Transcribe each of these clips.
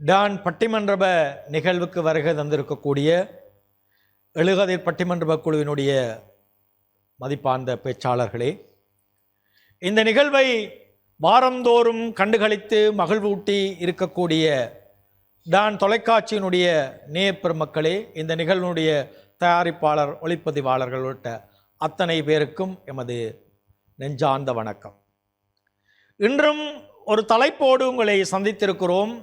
Don பட்டிமன்ற நிகழ்வுக்கு வருகை தந்திருக்கக்கூடிய எழுகதிர் பட்டிமன்ற குழுவினுடைய மதிப்பார்ந்த பேச்சாளர்களே, இந்த நிகழ்வை வாரந்தோறும் கண்டுகளித்து மகிழ்வூட்டி இருக்கக்கூடிய டான் தொலைக்காட்சியினுடைய நேயப்பெருமக்களே, இந்த நிகழ்வினுடைய தயாரிப்பாளர், ஒளிப்பதிவாளர்கள் உள்ளிட்ட அத்தனை பேருக்கும் எமது நெஞ்சார்ந்த வணக்கம். இன்றும் ஒரு தலைப்போடு உங்களை சந்தித்திருக்கிறோம்.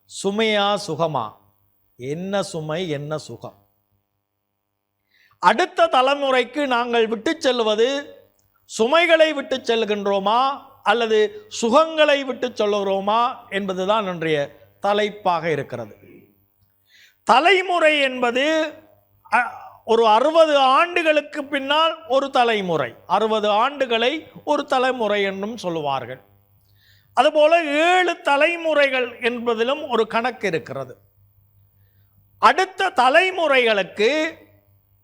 சுமையா சுகமா? என்ன சுமை என்ன சுகம்? அடுத்த தலைமுறைக்கு நாங்கள் விட்டு செல்வது சுமைகளை விட்டு செல்கின்றோமா அல்லது சுகங்களை விட்டு செல்கிறோமா என்பதுதான் இன்றைய தலைப்பாக இருக்கிறது. தலைமுறை என்பது ஒரு 60 ஆண்டுகளுக்கு பின்னால் ஒரு தலைமுறை, 60 ஆண்டுகளை ஒரு தலைமுறை என்றும் சொல்லுவார்கள். அதுபோல 7 தலைமுறைகள் என்பதிலும் ஒரு கணக்கு இருக்கிறது. அடுத்த தலைமுறைகளுக்கு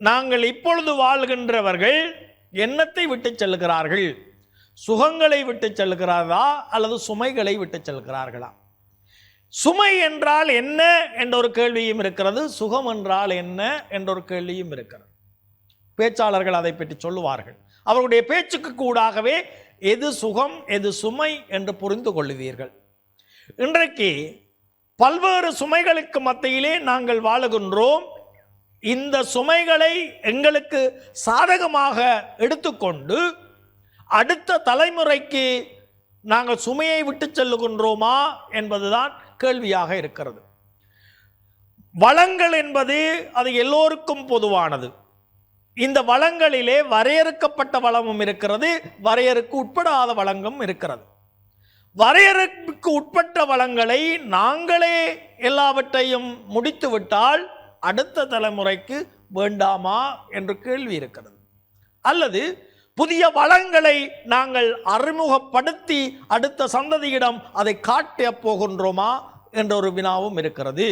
நாங்கள் இப்பொழுது வாழ்கின்றவர்கள் என்னத்தை விட்டு செல்கிறார்கள்? சுகங்களை விட்டு செல்கிறார்களா அல்லது சுமைகளை விட்டு செல்கிறார்களா? சுமை என்றால் என்ன என்ற ஒரு கேள்வியும் இருக்கிறது, சுகம் என்றால் என்ன என்ற ஒரு கேள்வியும் இருக்கிறது. பேச்சாளர்கள் அதை பற்றி சொல்லுவார்கள். அவருடைய பேச்சுக்கு கூடாகவே எது சுகம் எது சுமை என்று புரிந்து கொள்ளுவீர்கள். இன்றைக்கு பல்வேறு சுமைகளுக்கு மத்தியிலே நாங்கள் வாழுகின்றோம். இந்த சுமைகளை எங்களுக்கு சாதகமாக எடுத்துக்கொண்டு அடுத்த தலைமுறைக்கு நாங்கள் சுமையை விட்டு செல்லுகின்றோமா என்பதுதான் கேள்வியாக இருக்கிறது. வளங்கள் என்பது அது எல்லோருக்கும் பொதுவானது. இந்த வளங்களிலே வரையறுக்கப்பட்ட வளமும் இருக்கிறது, வரையறுக்கு உட்படாத வளங்களும் இருக்கிறது. வரையறுக்கு உட்பட்ட வளங்களை நாங்களே எல்லாவற்றையும் முடித்துவிட்டால் அடுத்த தலைமுறைக்கு வேண்டாமா என்ற கேள்வி இருக்கிறது. அல்லது புதிய வளங்களை நாங்கள் அறிமுகப்படுத்தி அடுத்த சந்ததியிடம் அதை காட்ட போகின்றோமா என்ற ஒரு வினாவும் இருக்கிறது.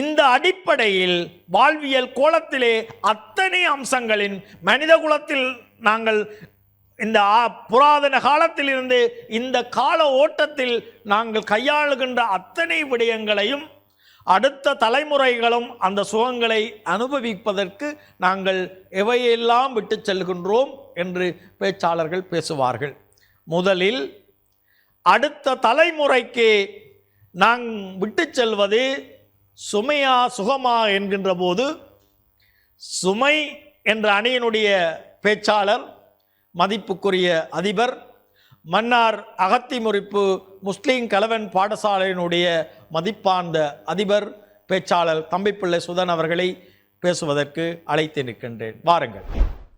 இந்த அடிப்படையில் வாழ்வியல் கோலத்திலே அத்தனை அம்சங்களின் மனித குலத்தில் நாங்கள் இந்த புராதன காலத்திலிருந்து இந்த கால ஓட்டத்தில் நாங்கள் கையாளுகின்ற அத்தனை விடயங்களையும் அடுத்த தலைமுறைகளும் அந்த சுகங்களை அனுபவிப்பதற்கு நாங்கள் எவையெல்லாம் விட்டு செல்கின்றோம் என்று பேச்சாளர்கள் பேசுவார்கள். முதலில் அடுத்த தலைமுறைக்கு நாம் விட்டு செல்வது சுமையா சுகமா என்கின்ற போது, சுமை என்ற அணியினுடைய பேச்சாளர், மதிப்புக்குரிய அதிபர், மன்னார் அகத்திமுறிப்பு முஸ்லீம் கலவன் பாடசாலையினுடைய மதிப்பார்ந்த அதிபர் பேச்சாளர் தம்பிப்பிள்ளை சுதன் அவர்களை பேசுவதற்கு அழைத்து நிற்கின்றேன். வாருங்கள்.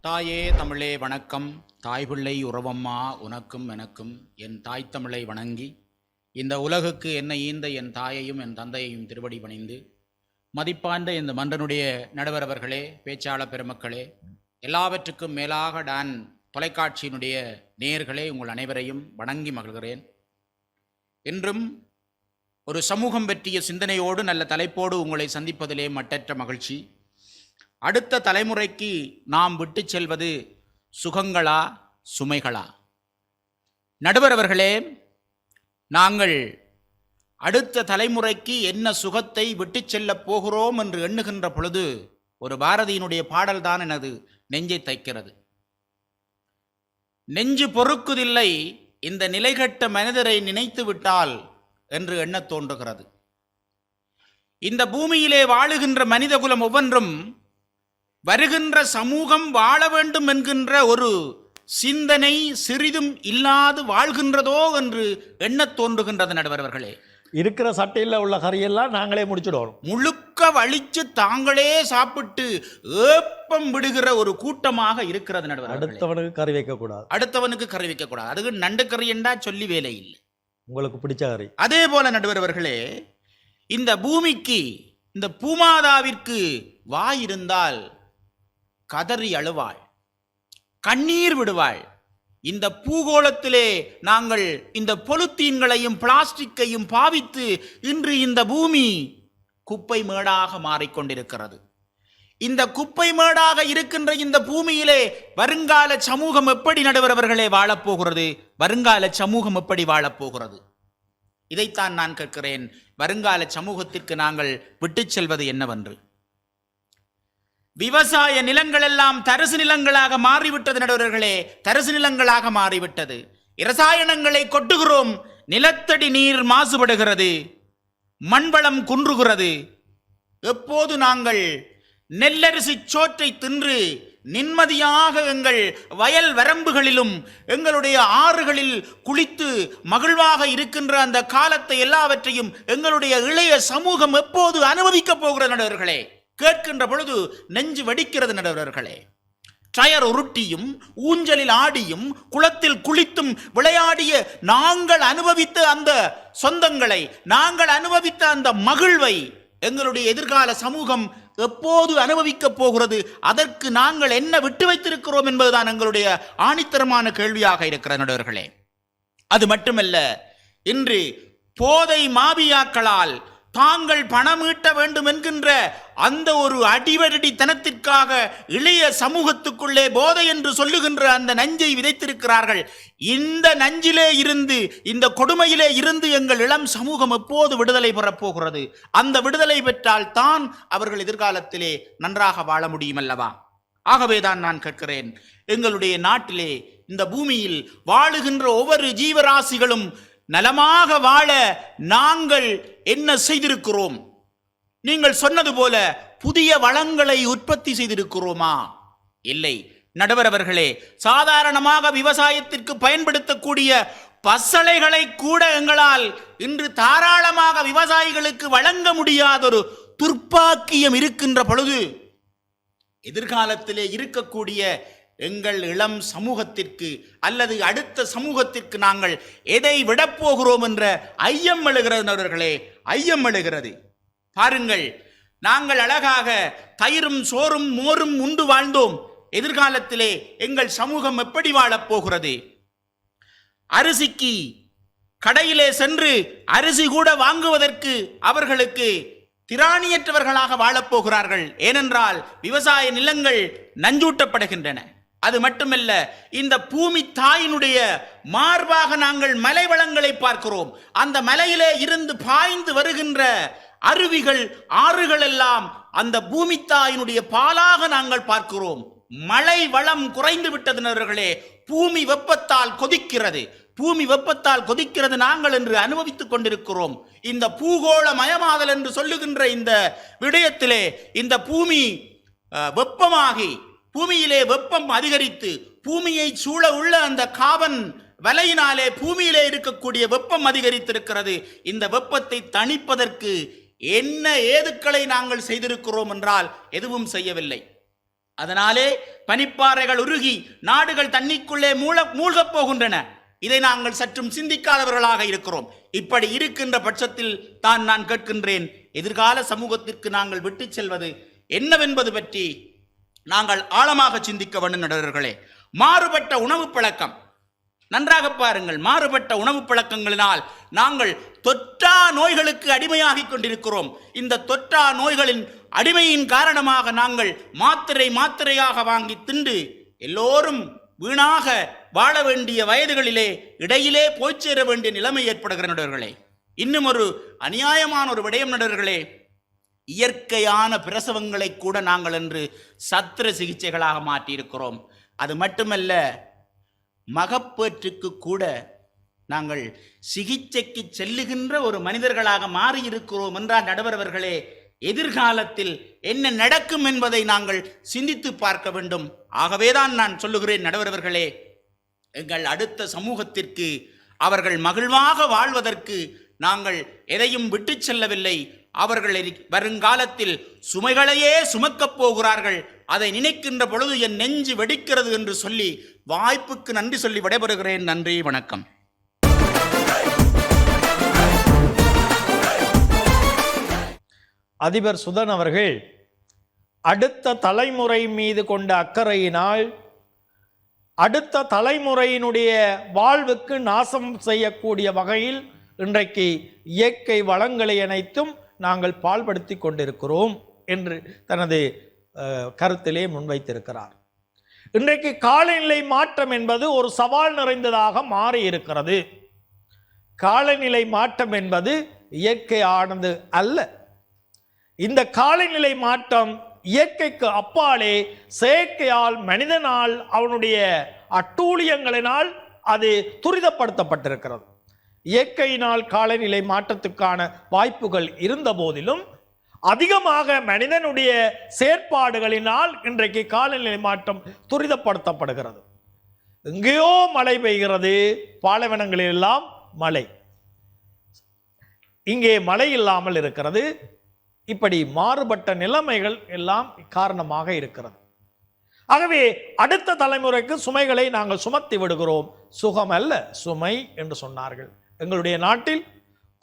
தாயே தமிழே வணக்கம். தாய்பிள்ளை உறவம்மா உனக்கும் எனக்கும் என் தாய் தமிழை வணங்கி இந்த உலகுக்கு என்னை ஈந்த என் தாயையும் என் தந்தையையும் திருவடி பணிந்து மதிப்பார்ந்த இந்த மன்றனுடைய நடுவரவர்களே, பேச்சாளர் பெருமக்களே, எல்லாவற்றுக்கும் மேலாக டான் தொலைக்காட்சியினுடைய நேயர்களே, உங்கள் அனைவரையும் வணங்கி மகிழ்கிறேன். இன்றும் ஒரு சமூகம் பற்றிய சிந்தனையோடு நல்ல தலைப்போடு உங்களை சந்திப்பதிலே மட்டற்ற மகிழ்ச்சி. அடுத்த தலைமுறைக்கு நாம் விட்டு செல்வது சுகங்களா சுமைகளா? நடுவரவர்களே, நாங்கள் அடுத்த தலைமுறைக்கு என்ன சுகத்தை விட்டு செல்லப் போகிறோம் என்று எண்ணுகின்ற பொழுது ஒரு பாரதியினுடைய பாடல்தான் எனது நெஞ்சை தைக்கிறது. நெஞ்சு பொறுக்குதில்லை இந்த நிலைகட்ட மனிதரை நினைத்து விட்டால் என்று எண்ணத் தோன்றுகிறது. இந்த பூமியிலே வாழுகின்ற மனிதகுலம் ஒவ்வொன்றும் வருகின்ற சமூகம் வாழ வேண்டும் என்கின்ற ஒரு சிந்தனை சிறிதும் இல்லாது வாழ்கின்றதோ என்று எண்ணத் தோன்றுகின்றது. நடுவர்களே, இருக்கிற சட்டையில் உள்ள கறியெல்லாம் நாங்களே முடிச்சுடுவோம், முழுக்க வலிச்சு தாங்களே சாப்பிட்டு ஏப்பம் விடுகிற ஒரு கூட்டமாக இருக்கிறது. நடுவர்களே, அடுத்தவனுக்கு கறி வைக்கக்கூடாது, அடுத்தவனுக்கு கறி வைக்கக்கூடாது. அதுக்கு நண்டு கறி என்றா சொல்லி வேலை இல்லை, உங்களுக்கு பிடிச்ச கறி. அதே போல நடுவர்களே, இந்த பூமிக்கு, இந்த பூமாதாவிற்கு வாய் இருந்தால் கதறி அழுவாள், கண்ணீர் விடுவாள். இந்த பூகோளத்திலே நாங்கள் இந்த பொலித்தீன்களையும் பிளாஸ்டிக்கையும் பாவித்து இன்று இந்த பூமி குப்பை மேடாக மாறிக்கொண்டிருக்கிறது. இந்த குப்பை மேடாக இருக்கின்ற இந்த பூமியிலே வருங்கால சமூகம் எப்படி நடுவரவர்களே வாழப்போகிறது? வருங்கால சமூகம் எப்படி வாழப்போகிறது? இதைத்தான் நான் கேட்கிறேன், வருங்கால சமூகத்திற்கு நாங்கள் விட்டுச் செல்வது என்னவென்று. விவசாய நிலங்கள் எல்லாம் தரிசு நிலங்களாக மாறிவிட்டது நடுவர்களே, தரிசு நிலங்களாக மாறிவிட்டது. இரசாயனங்களை கொட்டுகிறோம், நிலத்தடி நீர் மாசுபடுகிறது, மண்வளம் குன்றுகிறது. எப்போது நாங்கள் நெல்லரிசி சோற்றை தின்று நிம்மதியாக எங்கள் வயல் வரம்புகளிலும் எங்களுடைய ஆறுகளில் குளித்து மகிழ்வாக இருக்கின்ற அந்த காலத்தை எல்லாவற்றையும் எங்களுடைய இளைய சமூகம் எப்போது அனுபவிக்கப் போகிற நடுவர்களே? கேட்கின்ற பொழுது நெஞ்சு வெடிக்கிறது நடுவர்களே. டயர் உருட்டியும் ஊஞ்சலில் ஆடியும் குளத்தில் குளித்தும் விளையாடிய நாங்கள் அனுபவித்த அந்த சொந்தங்களை, நாங்கள் அனுபவித்த அந்த மகிழ்வை எங்களுடைய எதிர்கால சமூகம் எப்போது அனுபவிக்கப் போகிறது? அதற்கு நாங்கள் என்ன விட்டு வைத்திருக்கிறோம் என்பதுதான் எங்களுடைய ஆணித்தரமான கேள்வியாக இருக்கிற நடுவர்களே. அது மட்டுமல்ல, இன்று போதை மாபியாக்களால் தாங்கள் பணம் ஈட்ட வேண்டும் என்கின்ற அந்த ஒரு அடிவரடித்தனத்திற்காக இளைய சமூகத்துக்குள்ளே போதை என்று சொல்லுகின்ற அந்த நஞ்சை விதைத்திருக்கிறார்கள். இந்த நஞ்சிலே இருந்து, இந்த கொடுமையிலே இருந்து எங்கள் இளம் சமூகம் எப்போது விடுதலை பெறப் போகிறது? அந்த விடுதலை பெற்றால் தான் அவர்கள் எதிர்காலத்திலே நன்றாக வாழ முடியும் அல்லவா? ஆகவேதான் நான் கேட்கிறேன், எங்களுடைய நாட்டிலே இந்த பூமியில் வாழுகின்ற ஒவ்வொரு ஜீவராசிகளும் நலமாக வாழ நாங்கள் என்ன செய்திருக்கிறோம்? நீங்கள் சொன்னது போல புதிய வளங்களை உற்பத்தி செய்திருக்கிறோமா? இல்லை நடுவர் அவர்களே. சாதாரணமாக விவசாயத்திற்கு பயன்படுத்தக்கூடிய பசளைகளை கூட எங்களால் இன்று தாராளமாக விவசாயிகளுக்கு வழங்க முடியாதொரு துர்ப்பாக்கியம் இருக்கின்ற பொழுது, எதிர்காலத்திலே இருக்கக்கூடிய எங்கள் இளம் சமூகத்திற்கு அல்லது அடுத்த சமூகத்திற்கு நாங்கள் எதை விடப்போகிறோம் என்ற ஐயம் எழுகிறது நண்பர்களே, ஐயம் எழுகிறது. பாருங்கள், நாங்கள் அழகாக தயிரும் சோறும் மோரும் உண்டு வாழ்ந்தோம். எதிர்காலத்திலே எங்கள் சமூகம் எப்படி வாழப் போகிறது? அரிசிக்கு கடையிலே சென்று அரிசி கூட வாங்குவதற்கு அவர்களுக்கு திராணியற்றவர்களாக வாழப்போகிறார்கள். ஏனென்றால் விவசாய நிலங்கள் நஞ்சூட்டப்படுகின்றன. அது மட்டுமல்ல, இந்த பூமி தாயினுடைய மார்பாக நாங்கள் மலை வளங்களை பார்க்கிறோம். அந்த மலையிலே இருந்து பாய்ந்து வருகின்ற அருவிகள், ஆறுகள் எல்லாம் அந்த பூமி தாயினுடைய பாலாக நாங்கள் பார்க்கிறோம். மழை வளம் குறைந்து விட்டதினர்களே, பூமி வெப்பத்தால் கொதிக்கிறது. பூமி வெப்பத்தால் கொதிக்கிறது, நாங்கள் என்று அனுபவித்துக் கொண்டிருக்கிறோம். இந்த பூகோள மயமாதல் என்று சொல்லுகின்ற இந்த விடயத்திலே இந்த பூமி வெப்பமாகி, பூமியிலே வெப்பம் அதிகரித்து, பூமியை சூழ உள்ள அந்த காபன் வலையினாலே பூமியிலே இருக்கக்கூடிய வெப்பம் அதிகரித்திருக்கிறது. இந்த வெப்பத்தை தணிப்பதற்கு என்ன ஏதுக்களை நாங்கள் செய்திருக்கிறோம் என்றால் எதுவும் செய்யவில்லை. அதனாலே பனிப்பாறைகள் உருகி நாடுகள் தண்ணிக்குள்ளே மூழ்கப் போகின்றன. இதை நாங்கள் சற்றும் சிந்திக்காதவர்களாக இருக்கிறோம். இப்படி இருக்கின்ற பட்சத்தில் தான் நான் கேட்கின்றேன், எதிர்கால சமூகத்திற்கு நாங்கள் விட்டு செல்வது என்னவென்பது பற்றி நாங்கள் ஆழமாக சிந்திக்க வேண்டும் நண்பர்களே. மாறுபட்ட உணவு பழக்கம், நன்றாக பாருங்கள், மாறுபட்ட உணவு பழக்கங்களினால் நாங்கள் தொற்றா நோய்களுக்கு அடிமையாகி கொண்டிருக்கிறோம். இந்த தொற்றா நோய்களின் அடிமையின் காரணமாக நாங்கள் மாத்திரையாக வாங்கி தின்று எல்லோரும் வீணாக வாழ வேண்டிய வயதுகளிலே இடையிலே போய் சேர வேண்டிய நிலைமை ஏற்படுகிற நண்பர்களே. இன்னும் ஒரு அநியாயமான ஒரு விடயம் நண்பர்களே, இயற்கையான பிரசவங்களை கூட நாங்கள் என்று சத்திர சிகிச்சைகளாக மாற்றியிருக்கிறோம். அது மட்டுமல்ல, மகப்பேற்றுக்கு கூட நாங்கள் சிகிச்சைக்கு செல்லுகின்ற ஒரு மனிதர்களாக மாறியிருக்கிறோம் என்றால் நடுவர்களே, எதிர்காலத்தில் என்ன நடக்கும் என்பதை நாங்கள் சிந்தித்து பார்க்க வேண்டும். ஆகவேதான் நான் சொல்லுகிறேன் நடுவர்களே, எங்கள் அடுத்த சமூகத்திற்கு அவர்கள் மகிழ்வாக வாழ்வதற்கு நாங்கள் எதையும் விட்டு செல்லவில்லை. அவர்கள் வருங்காலத்தில் சுமைகளையே சுமக்கப் போகிறார்கள். அதை நினைக்கின்ற பொழுது என் நெஞ்சு வெடிக்கிறது என்று சொல்லி வாய்ப்புக்கு நன்றி சொல்லி விடைபெறுகிறேன். நன்றி, வணக்கம். அதிபர் சுதன் அவர்கள் அடுத்த தலைமுறை மீது கொண்ட அக்கறையினால் அடுத்த தலைமுறையினுடைய வாழ்வுக்கு நாசம் செய்யக்கூடிய வகையில் இன்றைக்கு இயற்கை வளங்களை அனைத்தும் நாங்கள் பால்படுத்தி கொண்டிருக்கிறோம் என்று தனது கருத்திலே முன்வைத்திருக்கிறார். இன்றைக்கு காலநிலை மாற்றம் என்பது ஒரு சவால் நிறைந்ததாக மாறி இருக்கிறது. காலநிலை மாற்றம் என்பது இயற்கையானது அல்ல. இந்த காலநிலை மாற்றம் இயற்கைக்கு அப்பாலே செயற்கையால் மனிதனால் அவனுடைய அட்டூழியங்களினால் அது துரிதப்படுத்தப்பட்டிருக்கிறது. இயற்கையினால் காலநிலை மாற்றத்துக்கான வாய்ப்புகள் இருந்த போதிலும் அதிகமாக மனிதனுடைய செயற்பாடுகளினால் இன்றைக்கு காலநிலை மாற்றம் துரிதப்படுத்தப்படுகிறது. எங்கேயோ மழை பெய்கிறது, பாலைவனங்களில் எல்லாம் மழை, இங்கே மழை இல்லாமல் இருக்கிறது. இப்படி மாறுபட்ட நிலைமைகள் எல்லாம் காரணமாக இருக்கிறது. ஆகவே அடுத்த தலைமுறைக்கு சுமைகளை நாங்கள் சுமத்தி விடுகிறோம். சுகம் அல்ல, சுமை என்று சொன்னார்கள். எங்களுடைய நாட்டில்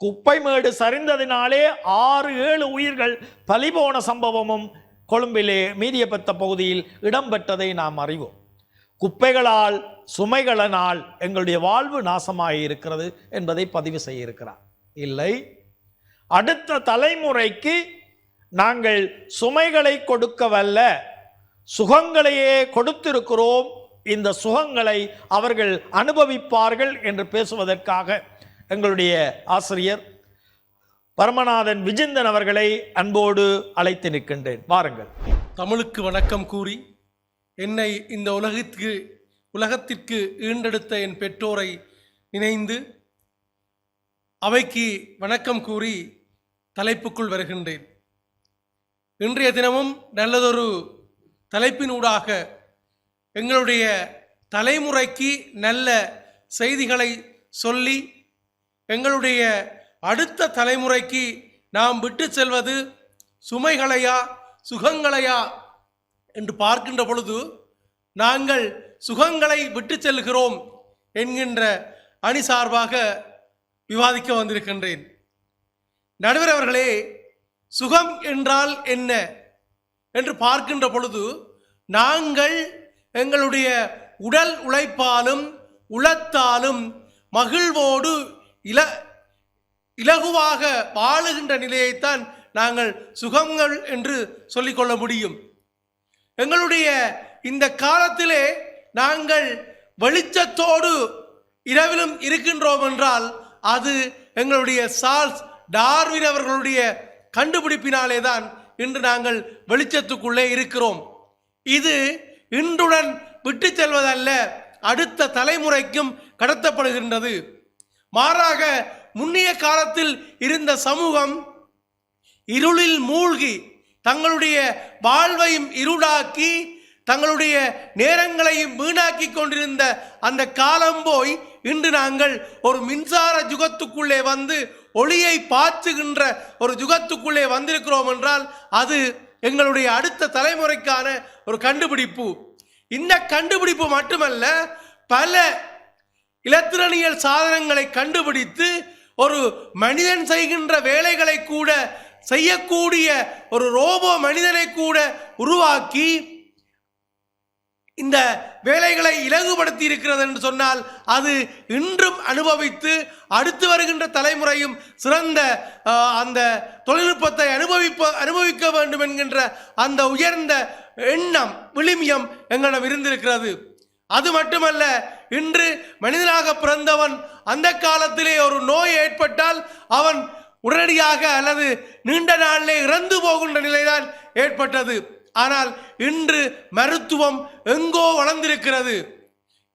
குப்பை மேடு சரிந்ததினாலே 6-7 உயிர்கள் பலிபோன சம்பவமும் கொழும்பிலே மீதியபத்த பகுதியில் இடம்பெற்றதை நாம் அறிவோம். குப்பைகளால் சுமைகளினால் எங்களுடைய வாழ்வு நாசமாக இருக்கிறது என்பதை பதிவு செய்ய இருக்கிறார். இல்லை, அடுத்த தலைமுறைக்கு நாங்கள் சுமைகளை கொடுக்கவல்ல, சுகங்களையே கொடுத்திருக்கிறோம். இந்த சுகங்களை அவர்கள் அனுபவிப்பார்கள் என்று பேசுவதற்காக எங்களுடைய ஆசிரியர் பரமநாதன் விஜிந்தன் அவர்களை அன்போடு அழைத்து நிற்கின்றேன். வாருங்கள். தமிழுக்கு வணக்கம் கூறி என்னை இந்த உலகத்திற்கு ஈண்டெடுத்த என் பெற்றோரை நினைந்து அவைக்கு வணக்கம் கூறி தலைப்புக்குள் வருகின்றேன். இன்றைய தினமும் நல்லதொரு தலைப்பினூடாக எங்களுடைய தலைமுறைக்கு நல்ல செய்திகளை சொல்லி எங்களுடைய அடுத்த தலைமுறைக்கு நாம் விட்டு செல்வது சுமைகளையா சுகங்களையா என்று பார்க்கின்ற பொழுது நாங்கள் சுகங்களை விட்டு செல்கிறோம் என்கின்ற அணி சார்பாக விவாதிக்க வந்திருக்கின்றேன். நடுவர் அவர்களே, சுகம் என்றால் என்ன என்று பார்க்கின்ற பொழுது நாங்கள் எங்களுடைய உடல் உழைப்பாலும் உளத்தாலும் மகிழ்வோடு இலகுவாக வாழுகின்ற நிலையைத்தான் நாங்கள் சுகங்கள் என்று சொல்லிக்கொள்ள முடியும். எங்களுடைய இந்த காலத்திலே நாங்கள் வெளிச்சத்தோடு இரவிலும் இருக்கின்றோம் என்றால் அது எங்களுடைய சார்ல்ஸ் டார்வின் அவர்களுடைய கண்டுபிடிப்பினாலே தான் இன்று நாங்கள் வெளிச்சத்துக்குள்ளே இருக்கிறோம். இது இன்றுடன் விட்டு செல்வதல்ல, அடுத்த தலைமுறைக்கும் கடத்தப்படுகின்றது. மாறாக முன்னைய காலத்தில் இருந்த சமூகம் இருளில் மூழ்கி தங்களுடைய வாழ்வையும் இருளாக்கி தங்களுடைய நேரங்களையும் வீணாக்கி கொண்டிருந்த அந்த காலம் போய் இன்று நாங்கள் ஒரு மின்சார யுகத்துக்குள்ளே வந்து ஒளியை பாய்ச்சுகின்ற ஒரு யுகத்துக்குள்ளே வந்திருக்கிறோம் என்றால் அது எங்களுடைய அடுத்த தலைமுறைக்கான ஒரு கண்டுபிடிப்பு. இந்த கண்டுபிடிப்பு மட்டுமல்ல, பல இலத்திரனியல் சாதனங்களை கண்டுபிடித்து ஒரு மனிதன் செய்கின்ற வேலைகளை கூட செய்யக்கூடிய ஒரு ரோபோ மனிதனை கூட உருவாக்கி இந்த வேலைகளை இலகுபடுத்தி இருக்கிறது என்று சொன்னால் அது இன்றும் அனுபவித்து அடுத்து வருகின்ற தலைமுறையும் சிறந்த அந்த தொழில்நுட்பத்தை அனுபவிக்க வேண்டும் என்கின்ற அந்த உயர்ந்த எண்ணம் விழுமியம் எங்களிடம் இருந்திருக்கிறது. அது மட்டுமல்ல, இன்று மனிதனாக பிறந்தவன் அந்த காலத்திலே ஒரு நோய் ஏற்பட்டால் அவன் உடனடியாக அல்லது நீண்ட நாளிலே இறந்து போகின்ற நிலைதான் ஏற்பட்டது. ஆனால் இன்று மருத்துவம் எங்கோ வளர்ந்திருக்கிறது.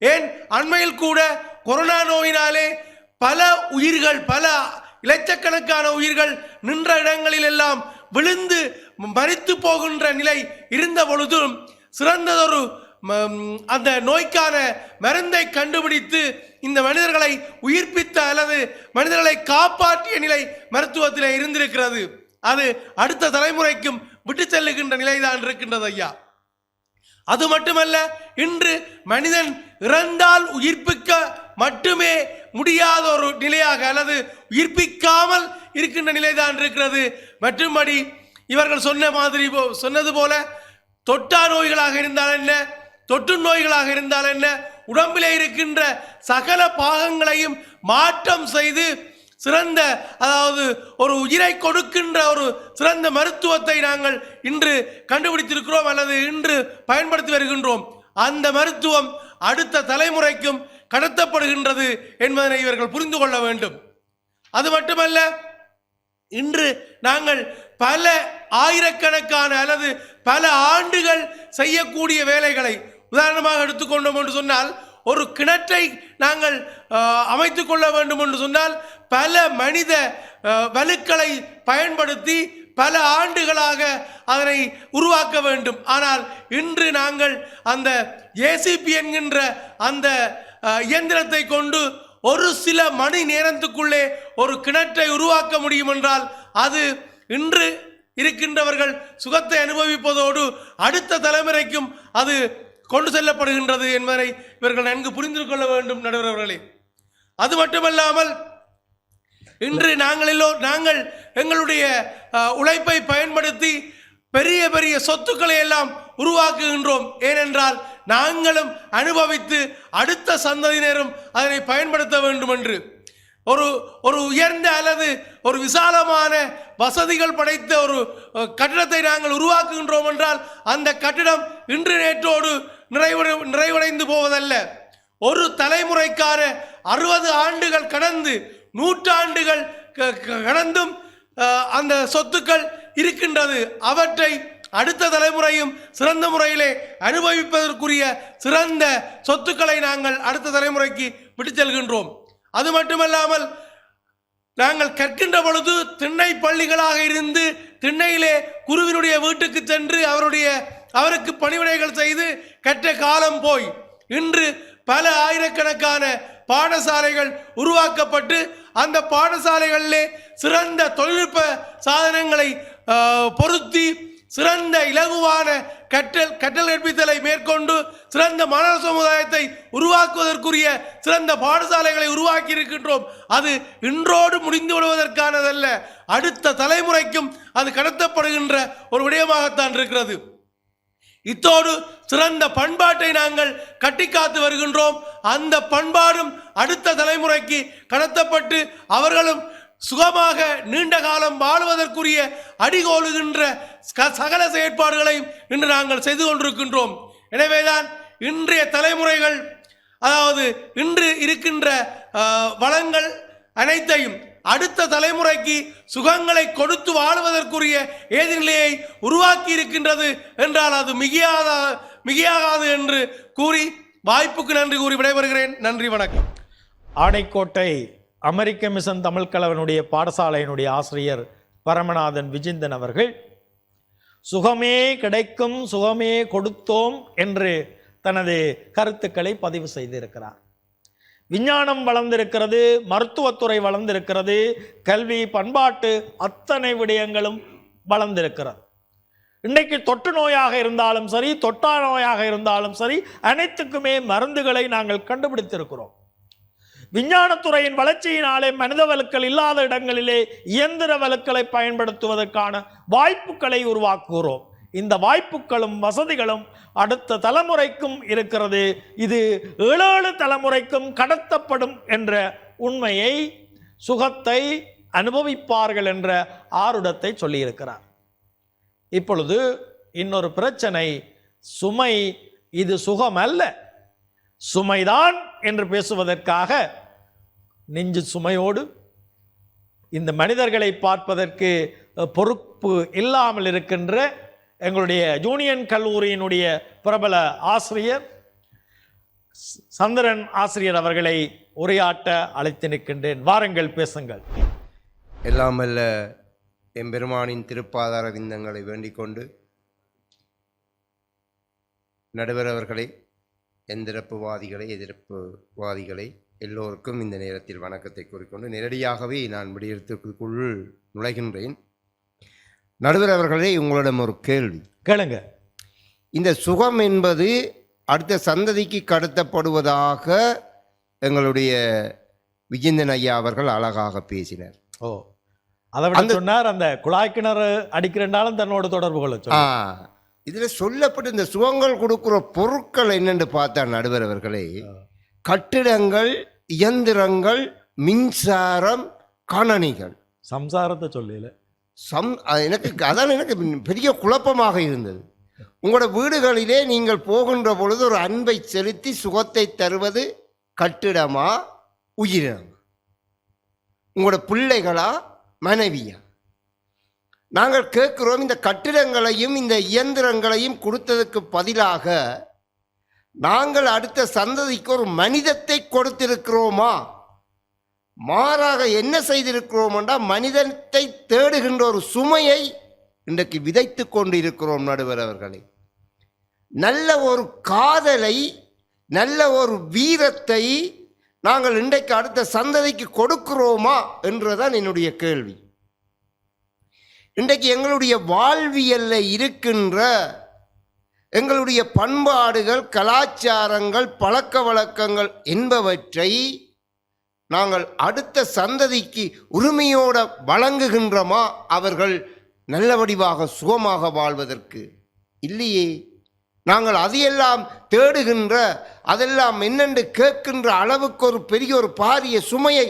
ஏன் அண்மையில் கூட கொரோனா நோயினாலே பல உயிர்கள், பல இலட்சக்கணக்கான உயிர்கள் நின்ற இடங்களில் எல்லாம் விழுந்து மரித்து போகின்ற நிலை இருந்த பொழுதும் சிறந்ததொரு அந்த நோய்க்கான மருந்தை கண்டுபிடித்து இந்த மனிதர்களை உயிர்ப்பித்த அல்லது மனிதர்களை காப்பாற்றிய நிலை மருத்துவத்தில் இருந்திருக்கிறது. அது அடுத்த தலைமுறைக்கும் விட்டு செல்லுகின்ற நிலைதான் இருக்கின்றது ஐயா. அது மட்டுமல்ல, இன்று மனிதன் இறந்தால் உயிர்ப்பிக்க மட்டுமே முடியாத ஒரு நிலையாக அல்லது உயிர்ப்பிக்காமல் இருக்கின்ற நிலைதான் இருக்கிறது. மற்றும்படி இவர்கள் சொன்னது போல தொட்டா நோய்களாக இருந்தால் என்ன, தொற்று நோய்களாக இருந்தால் என்ன, உடம்பிலே இருக்கின்ற சகல பாகங்களையும் மாற்றம் செய்து சிறந்த, அதாவது ஒரு உயிரை கொடுக்கின்ற ஒரு சிறந்த மருத்துவத்தை நாங்கள் இன்று கண்டுபிடித்திருக்கிறோம் அல்லது இன்று பயன்படுத்தி வருகின்றோம். அந்த மருத்துவம் அடுத்த தலைமுறைக்கும் கடத்தப்படுகின்றது என்பதனை இவர்கள் புரிந்து கொள்ள வேண்டும். அது மட்டுமல்ல, இன்று நாங்கள் பல ஆயிரக்கணக்கான அல்லது பல ஆண்டுகள் செய்யக்கூடிய வேலைகளை உதாரணமாக எடுத்துக்கொண்டோம் என்று சொன்னால், ஒரு கிணற்றை நாங்கள் அமைத்து கொள்ள வேண்டும் என்று சொன்னால் பல மனித வலுக்களை பயன்படுத்தி பல ஆண்டுகளாக அதனை உருவாக்க வேண்டும். ஆனால் இன்று நாங்கள் அந்த ஏசிபி என்கின்ற அந்த இயந்திரத்தை கொண்டு ஒரு சில மணி நேரத்துக்குள்ளே ஒரு கிணற்றை உருவாக்க முடியும் என்றால், அது இன்று இருக்கின்றவர்கள் சுகத்தை அனுபவிப்பதோடு அடுத்த தலைமுறைக்கும் அது கொண்டு செல்லப்படுகின்றது என்பதை இவர்கள் நன்கு புரிந்து கொள்ள வேண்டும் நடுவர் அவர்களே. அது மட்டுமல்லாமல் இன்று நாங்கள் எங்களுடைய உழைப்பை பயன்படுத்தி பெரிய பெரிய சொத்துக்களை எல்லாம் உருவாக்குகின்றோம். ஏனென்றால் நாங்களும் அனுபவித்து அடுத்த சந்ததியினரும் அதனை பயன்படுத்த வேண்டும் என்று ஒரு உயர்ந்த அல்லது ஒரு விசாலமான வசதிகள் படைத்த ஒரு கட்டிடத்தை நாங்கள் உருவாக்குகின்றோம் என்றால் அந்த கட்டிடம் இன்று நேற்றோடு நிறைவடைந்து போவதல்ல. ஒரு தலைமுறைக்கான 60 ஆண்டுகள் கடந்து 100 ஆண்டுகள் கடந்தும் அந்த சொத்துக்கள் இருக்கின்றது. அவற்றை அடுத்த தலைமுறையும் சிறந்த முறையிலே அனுபவிப்பதற்குரிய சிறந்த சொத்துக்களை நாங்கள் அடுத்த தலைமுறைக்கு விட்டு செல்கின்றோம். அது மட்டுமல்லாமல் நாங்கள் கற்கின்ற பொழுது திண்ணை பள்ளிகளாக இருந்து திண்ணையிலே குருவினுடைய வீட்டுக்கு சென்று அவருக்கு பணிவிடைகள் செய்து கற்ற காலம் போய் இன்று பல ஆயிரக்கணக்கான பாடசாலைகள் உருவாக்கப்பட்டு அந்த பாடசாலைகளிலே சிறந்த தொழில்நுட்ப சாதனங்களை பொருத்தி சிறந்த இலகுவான கற்றல் கற்பித்தலை மேற்கொண்டு சிறந்த மாணவ சமுதாயத்தை உருவாக்குவதற்குரிய சிறந்த பாடசாலைகளை உருவாக்கி இருக்கின்றோம். அது இன்றோடு முடிந்து விடுவதற்கானதல்ல, அடுத்த தலைமுறைக்கும் அது கடத்தப்படுகின்ற ஒரு விடயமாகத்தான் இருக்கிறது. இத்தோடு சிறந்த பண்பாட்டை நாங்கள் கட்டிக்காத்து வருகின்றோம். அந்த பண்பாடும் அடுத்த தலைமுறைக்கு கடத்தப்பட்டு அவர்களும் சுகமாக நீண்ட காலம் வாழுவதற்குரிய அடிகோலுகின்ற சகல செயற்பாடுகளையும் இன்று நாங்கள் செய்து கொண்டிருக்கின்றோம். எனவேதான் இன்றைய தலைமுறைகள், அதாவது இன்று இருக்கின்ற வளங்கள் அனைத்தையும் அடுத்த தலைமுறைக்கு சுகங்களை கொடுத்து வாழுவதற்குரிய ஏதிநிலையை உருவாக்கி இருக்கின்றது என்றால் அது மிகையாகாது என்று கூறி வாய்ப்புக்கு நன்றி கூறி விடைபெறுகிறேன். நன்றி, வணக்கம். ஆனைக்கோட்டை அமெரிக்க மிஷன் தமிழ் கலவனுடைய பாடசாலையினுடைய ஆசிரியர் பரமநாதன் விஜிந்தன் அவர்கள் சுகமே கிடைக்கும் சுகமே கொடுத்தோம் என்று தனது கருத்துக்களை பதிவு செய்திருக்கிறார். விஞ்ஞானம் வளர்ந்திருக்கிறது, மருத்துவத்துறை வளர்ந்திருக்கிறது, கல்வி பண்பாட்டு அத்தனை விடயங்களும் வளர்ந்திருக்கிறது. இன்றைக்கு தொற்று நோயாக இருந்தாலும் சரி, தொற்றா நோயாக இருந்தாலும் சரி, அனைத்துக்குமே மருந்துகளை நாங்கள் கண்டுபிடித்திருக்கிறோம். விஞ்ஞானத்துறையின் வளர்ச்சியினாலே மனித வலுக்கள் இல்லாத இடங்களிலே இயந்திர வலுக்களை பயன்படுத்துவதற்கான வாய்ப்புகளை உருவாக்குகிறோம். இந்த வாய்ப்புகளும் வசதிகளும் அடுத்த தலைமுறைக்கும் இருக்கிறது. இது 7 தலைமுறைக்கும் கடத்தப்படும் என்ற உண்மையை, சுகத்தை அனுபவிப்பார்கள் என்ற ஆருடத்தை சொல்லியிருக்கிறார். இப்பொழுது இன்னொரு பிரச்சனை, சுமை. இது சுகம் அல்ல, சுமைதான் என்று பேசுவதற்காக நெஞ்சு சுமையோடு இந்த மனிதர்களை பார்ப்பதற்கு பொறுப்பு இல்லாமல் இருக்கின்ற எங்களுடைய யூனியன் கல்லூரியினுடைய பிரபல ஆசிரியர் சந்திரன் ஆசிரியர் அவர்களை உரையாற்ற அழைத்து நிற்கின்றேன். வாருங்கள், பேசுங்கள். எல்லாம் வல்ல எம்பெருமானின் திருப்பாதார விந்தங்களை வேண்டிக் கொண்டு, நடுவர் அவர்களே, எந்திரப்புவாதிகளை எதிர்ப்புவாதிகளை எல்லோருக்கும் இந்த நேரத்தில் வணக்கத்தை கூறிக்கொண்டு நேரடியாகவே நான் விடயத்திற்குள் நுழைகின்றேன். நடுவர் அவர்களே, உங்களிடம் ஒரு கேள்வி கேளுங்க. இந்த சுகம் என்பது அடுத்த சந்ததிக்கு கடத்தப்படுவதாக எங்களுடைய விஜயந்தன் ஐயா அவர்கள் அழகாக பேசினார். அதை விட சொன்னார், அந்த குழாய் கிணறு அடிக்கிறனாலும் தன்னோட தொடர்பு கொள்ள. இதில் சொல்லப்பட்ட இந்த சுகங்கள் கொடுக்குற பொருட்கள் என்னென்று பார்த்தா நடுவர் அவர்களே, கட்டிடங்கள், இயந்திரங்கள், மின்சாரம், கணனிகள். சம்சாரத்தை சொல்லல எனக்கு பெரிய குழப்பமாக இருந்தது. உங்களோட வீடுகளிலே நீங்கள் போகின்ற பொழுது ஒரு அன்பை செலுத்தி சுகத்தை தருவது கட்டிடமா உயிரினமா? உங்களோட பிள்ளைகளா மனைவியா? நாங்கள் கேட்கிறோம், இந்த கட்டிடங்களையும் இந்த இயந்திரங்களையும் கொடுத்ததுக்கு பதிலாக நாங்கள் அடுத்த சந்ததிக்கு ஒரு மனிதத்தை கொடுத்திருக்கிறோமா? மாறாக என்ன செய்திருக்கிறோம் என்றால் மனிதத்தை தேடுகின்ற ஒரு சுமையை இன்றைக்கு விதைத்து கொண்டு இருக்கிறோம். நடுவர் அவர்களே, நல்ல ஒரு காதலை, நல்ல ஒரு வீரத்தை நாங்கள் இன்றைக்கு அடுத்த சந்ததிக்கு கொடுக்கிறோமா என்றுதான் என்னுடைய கேள்வி. இன்றைக்கு எங்களுடைய வாழ்வியல்ல இருக்கின்ற எங்களுடைய பண்பாடுகள், கலாச்சாரங்கள், பழக்க வழக்கங்கள் என்பவற்றை நாங்கள் அடுத்த சந்ததிக்கு உரிமையோட வழங்குகின்றோமா? அவர்கள் நல்ல வடிவாக சுகமாக வாழ்வதற்கு இல்லையே. நாங்கள் அதையெல்லாம் தேடுகின்ற, அதெல்லாம் என்னென்று கேட்கின்ற அளவுக்கு ஒரு பெரிய ஒரு பாரிய சுமையை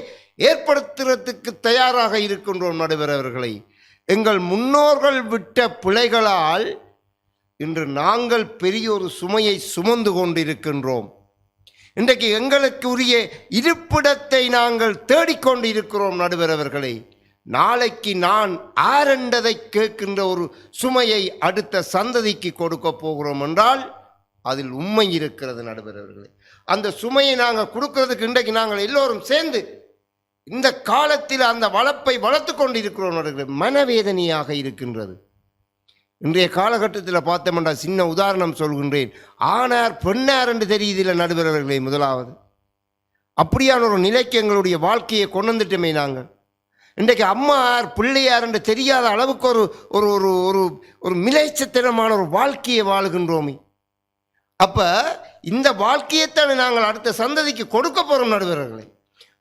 ஏற்படுத்துறதுக்கு தயாராக இருக்கின்றோம். நடுவர் அவர்களை, எங்கள் முன்னோர்கள் விட்ட பிழைகளால் இன்று நாங்கள் பெரிய ஒரு சுமையை சுமந்து கொண்டிருக்கின்றோம். இன்றைக்கு எங்களுக்கு உரிய இருப்பிடத்தை நாங்கள் தேடிக்கொண்டிருக்கிறோம். நடுவர் அவர்களே, நாளைக்கு நான் ஆரண்டதை கேட்கின்ற ஒரு சுமையை அடுத்த சந்ததிக்கு கொடுக்க போகிறோம் என்றால் அதில் உண்மை இருக்கிறது. நடுவர் அவர்களே, அந்த சுமையை நாங்கள் கொடுக்கறதுக்கு இன்றைக்கு நாங்கள் எல்லோரும் சேர்ந்து இந்த காலத்தில் அந்த வளர்ப்பை வளர்த்து கொண்டிருக்கிறோம். நடுவர், மனவேதனையாக இருக்கின்றது. இன்றைய காலகட்டத்தில் பார்த்தோம்னா, சின்ன உதாரணம் சொல்கின்றேன், ஆனார் பெண்ணார் என்று தெரியுதில்லை. நடுவர் அவர்களே, முதலாவது அப்படியான ஒரு நிலைக்கு எங்களுடைய வாழ்க்கையை கொண்டு வந்துட்டோமே நாங்கள். இன்றைக்கு அம்மார் பிள்ளையார் என்று தெரியாத அளவுக்கு ஒரு ஒரு ஒரு ஒரு ஒரு மிலைச்சத்தனமான ஒரு வாழ்க்கையை வாழுகின்றோமே. அப்போ இந்த வாழ்க்கையைத்தானே நாங்கள் அடுத்த சந்ததிக்கு கொடுக்க போகிறோம். நடுவர்களே,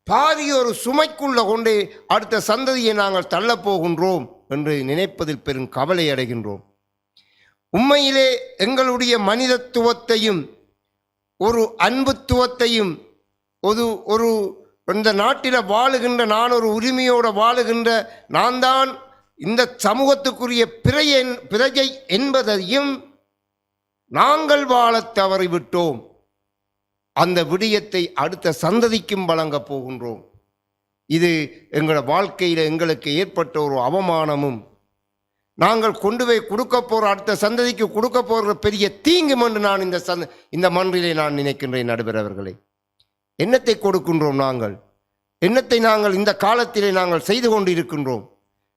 பாதி ஒரு சுமைக்குள்ள கொண்டு அடுத்த சந்ததியை நாங்கள் தள்ளப்போகின்றோம் என்று நினைப்பதில் பெரும் கவலை அடைகின்றோம். உண்மையிலே எங்களுடைய மனிதத்துவத்தையும் ஒரு அன்புத்துவத்தையும் ஒரு இந்த நாட்டில் வாழுகின்ற, நான் ஒரு உரிமையோடு வாழுகின்ற, நான் தான் இந்த சமூகத்துக்குரிய பிரஜை என்பதையும் நாங்கள் வாழ தவறிவிட்டோம். அந்த விடயத்தை அடுத்த சந்ததிக்கும் வழங்கப் போகின்றோம். இது எங்களோட வாழ்க்கையில் எங்களுக்கு ஏற்பட்ட ஒரு அவமானமும், நாங்கள் கொண்டு போய் கொடுக்க போகிற அடுத்த சந்ததிக்கு கொடுக்க போகிற பெரிய தீங்கும் என்று நான் இந்த மன்றிலே நான் நினைக்கின்றேன். நடுவர் அவர்களே, என்னத்தை கொடுக்கின்றோம் நாங்கள்? என்னத்தை நாங்கள் இந்த காலத்திலே நாங்கள் செய்து கொண்டு இருக்கின்றோம்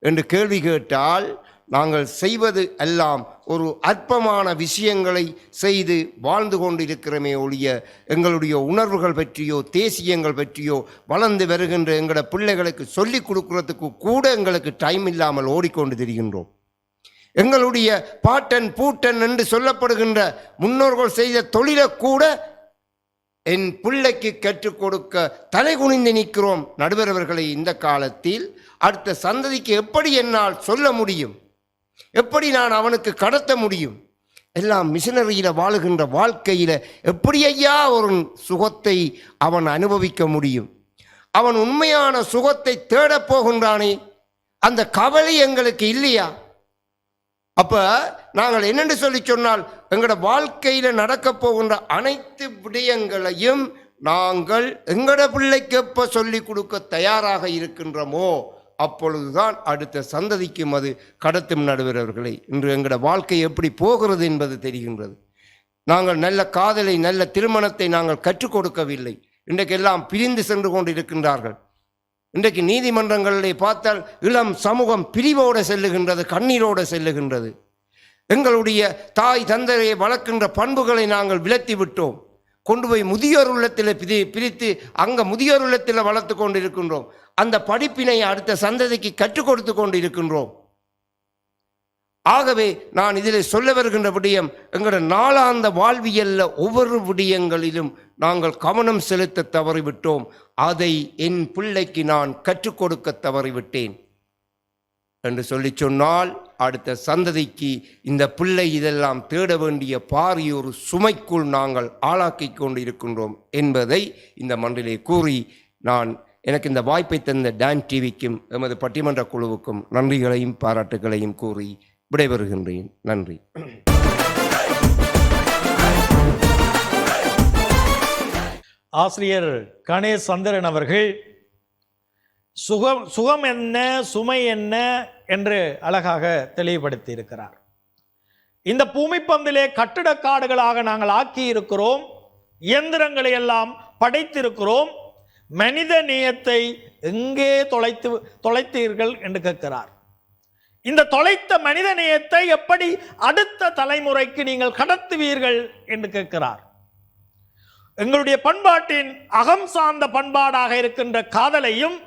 என்று கேள்வி கேட்டால், நாங்கள் செய்வது எல்லாம் ஒரு அற்பமான விஷயங்களை செய்து வாழ்ந்து கொண்டிருக்கிறோமே ஒழிய எங்களுடைய உணர்வுகள் பற்றியோ தேசியங்கள் பற்றியோ வளர்ந்து வருகின்ற எங்களோட பிள்ளைகளுக்கு சொல்லிக் கொடுக்கறதுக்கு கூட எங்களுக்கு டைம் இல்லாமல் ஓடிக்கொண்டு திரிகின்றோம். எங்களுடைய பாட்டன் பூட்டன் என்று சொல்லப்படுகின்ற முன்னோர்கள் செய்த தொழிலை கூட என் பிள்ளைக்கு கற்றுக் கொடுக்க தலை குனிந்து நிற்கிறோம். நடுவர் அவர்களை, இந்த காலத்தில் அடுத்த சந்ததிக்கு எப்படி என்னால் சொல்ல முடியும்? எப்படி நான் அவனுக்கு கடத்த முடியும்? எல்லாம் மிஷனரியில் வாழுகின்ற வாழ்க்கையில் எப்படி ஐயா ஒரு சுகத்தை அவன் அனுபவிக்க முடியும்? அவன் உண்மையான சுகத்தை தேடப் போகின்றானே, அந்த கவலை எங்களுக்கு இல்லையா? அப்போ நாங்கள் என்னென்று சொல்லி சொன்னால், எங்களோட வாழ்க்கையில் நடக்கப் போகின்ற அனைத்து விடயங்களையும் நாங்கள் எங்களோட பிள்ளைக்கு எப்போ சொல்லிக் கொடுக்க தயாராக இருக்கின்றோமோ அப்பொழுதுதான் அடுத்த சந்ததிக்கும் அது கடத்தும். நடுவர் அவர்களை, இன்று எங்களோட வாழ்க்கை எப்படி போகிறது என்பது தெரிகின்றது. நாங்கள் நல்ல காதலை, நல்ல திருமணத்தை நாங்கள் கற்றுக் கொடுக்கவில்லை. இன்றைக்கெல்லாம் பிரிந்து சென்று கொண்டு இருக்கின்றார்கள். இன்றைக்கு நீதிமன்றங்களிலே பார்த்தால் இளம் சமூகம் பிரிவோடு செல்லுகின்றது, கண்ணீரோடு செல்லுகின்றது. எங்களுடைய தாய் தந்தையை வளர்க்கின்ற பண்புகளை நாங்கள் விலத்தி விட்டோம். கொண்டு போய் முதியோர் உள்ளத்தில் பிரித்து அங்கே முதியோர் உள்ளத்தில் வளர்த்து கொண்டு இருக்கின்றோம். அந்த படிப்பினை அடுத்த சந்ததிக்கு கற்றுக் கொடுத்து கொண்டு இருக்கின்றோம். ஆகவே நான் இதில் சொல்ல வருகின்ற விடயம், எங்களோட நாளாந்த வாழ்வியல்ல ஒவ்வொரு விடயங்களிலும் நாங்கள் கவனம் செலுத்த தவறிவிட்டோம். அதை என் பிள்ளைக்கு நான் கற்றுக் கொடுக்க தவறிவிட்டேன் என்று சொல்லி சொன்னால், அடுத்த சந்ததிக்கு இந்த பிள்ளை இதெல்லாம் தேட வேண்டிய பாரிய ஒரு சுமைக்குள் நாங்கள் ஆளாக்கி கொண்டு இருக்கின்றோம் என்பதை இந்த மன்றிலே கூறி, நான் எனக்கு இந்த வாய்ப்பை தந்த டான் டிவிக்கும் எமது பட்டிமன்ற குழுவுக்கும் நன்றிகளையும் பாராட்டுகளையும் கூறி விடைபெறுகின்றேன். நன்றி. ஆசிரியர் கணேஷ் சந்திரன் அவர்கள் சுகம் என்ன, சுமை என்ன என்று அழகாக தெளிவுபடுத்தி இருக்கிறார். இந்த பூமி பந்திலே கட்டிடக்காடுகளாக நாங்கள் ஆக்கி இருக்கிறோம், இயந்திரங்களை எல்லாம் படைத்திருக்கிறோம், மனித நேயத்தை எங்கே தொலைத்தீர்கள் என்று கேட்கிறார். இந்த தொலைத்த மனித நேயத்தை எப்படி அடுத்த தலைமுறைக்கு நீங்கள் கடத்துவீர்கள் என்று கேட்கிறார். எங்களுடைய பண்பாட்டின் அகம் சார்ந்த பண்பாடாக இருக்கின்ற காதலையும்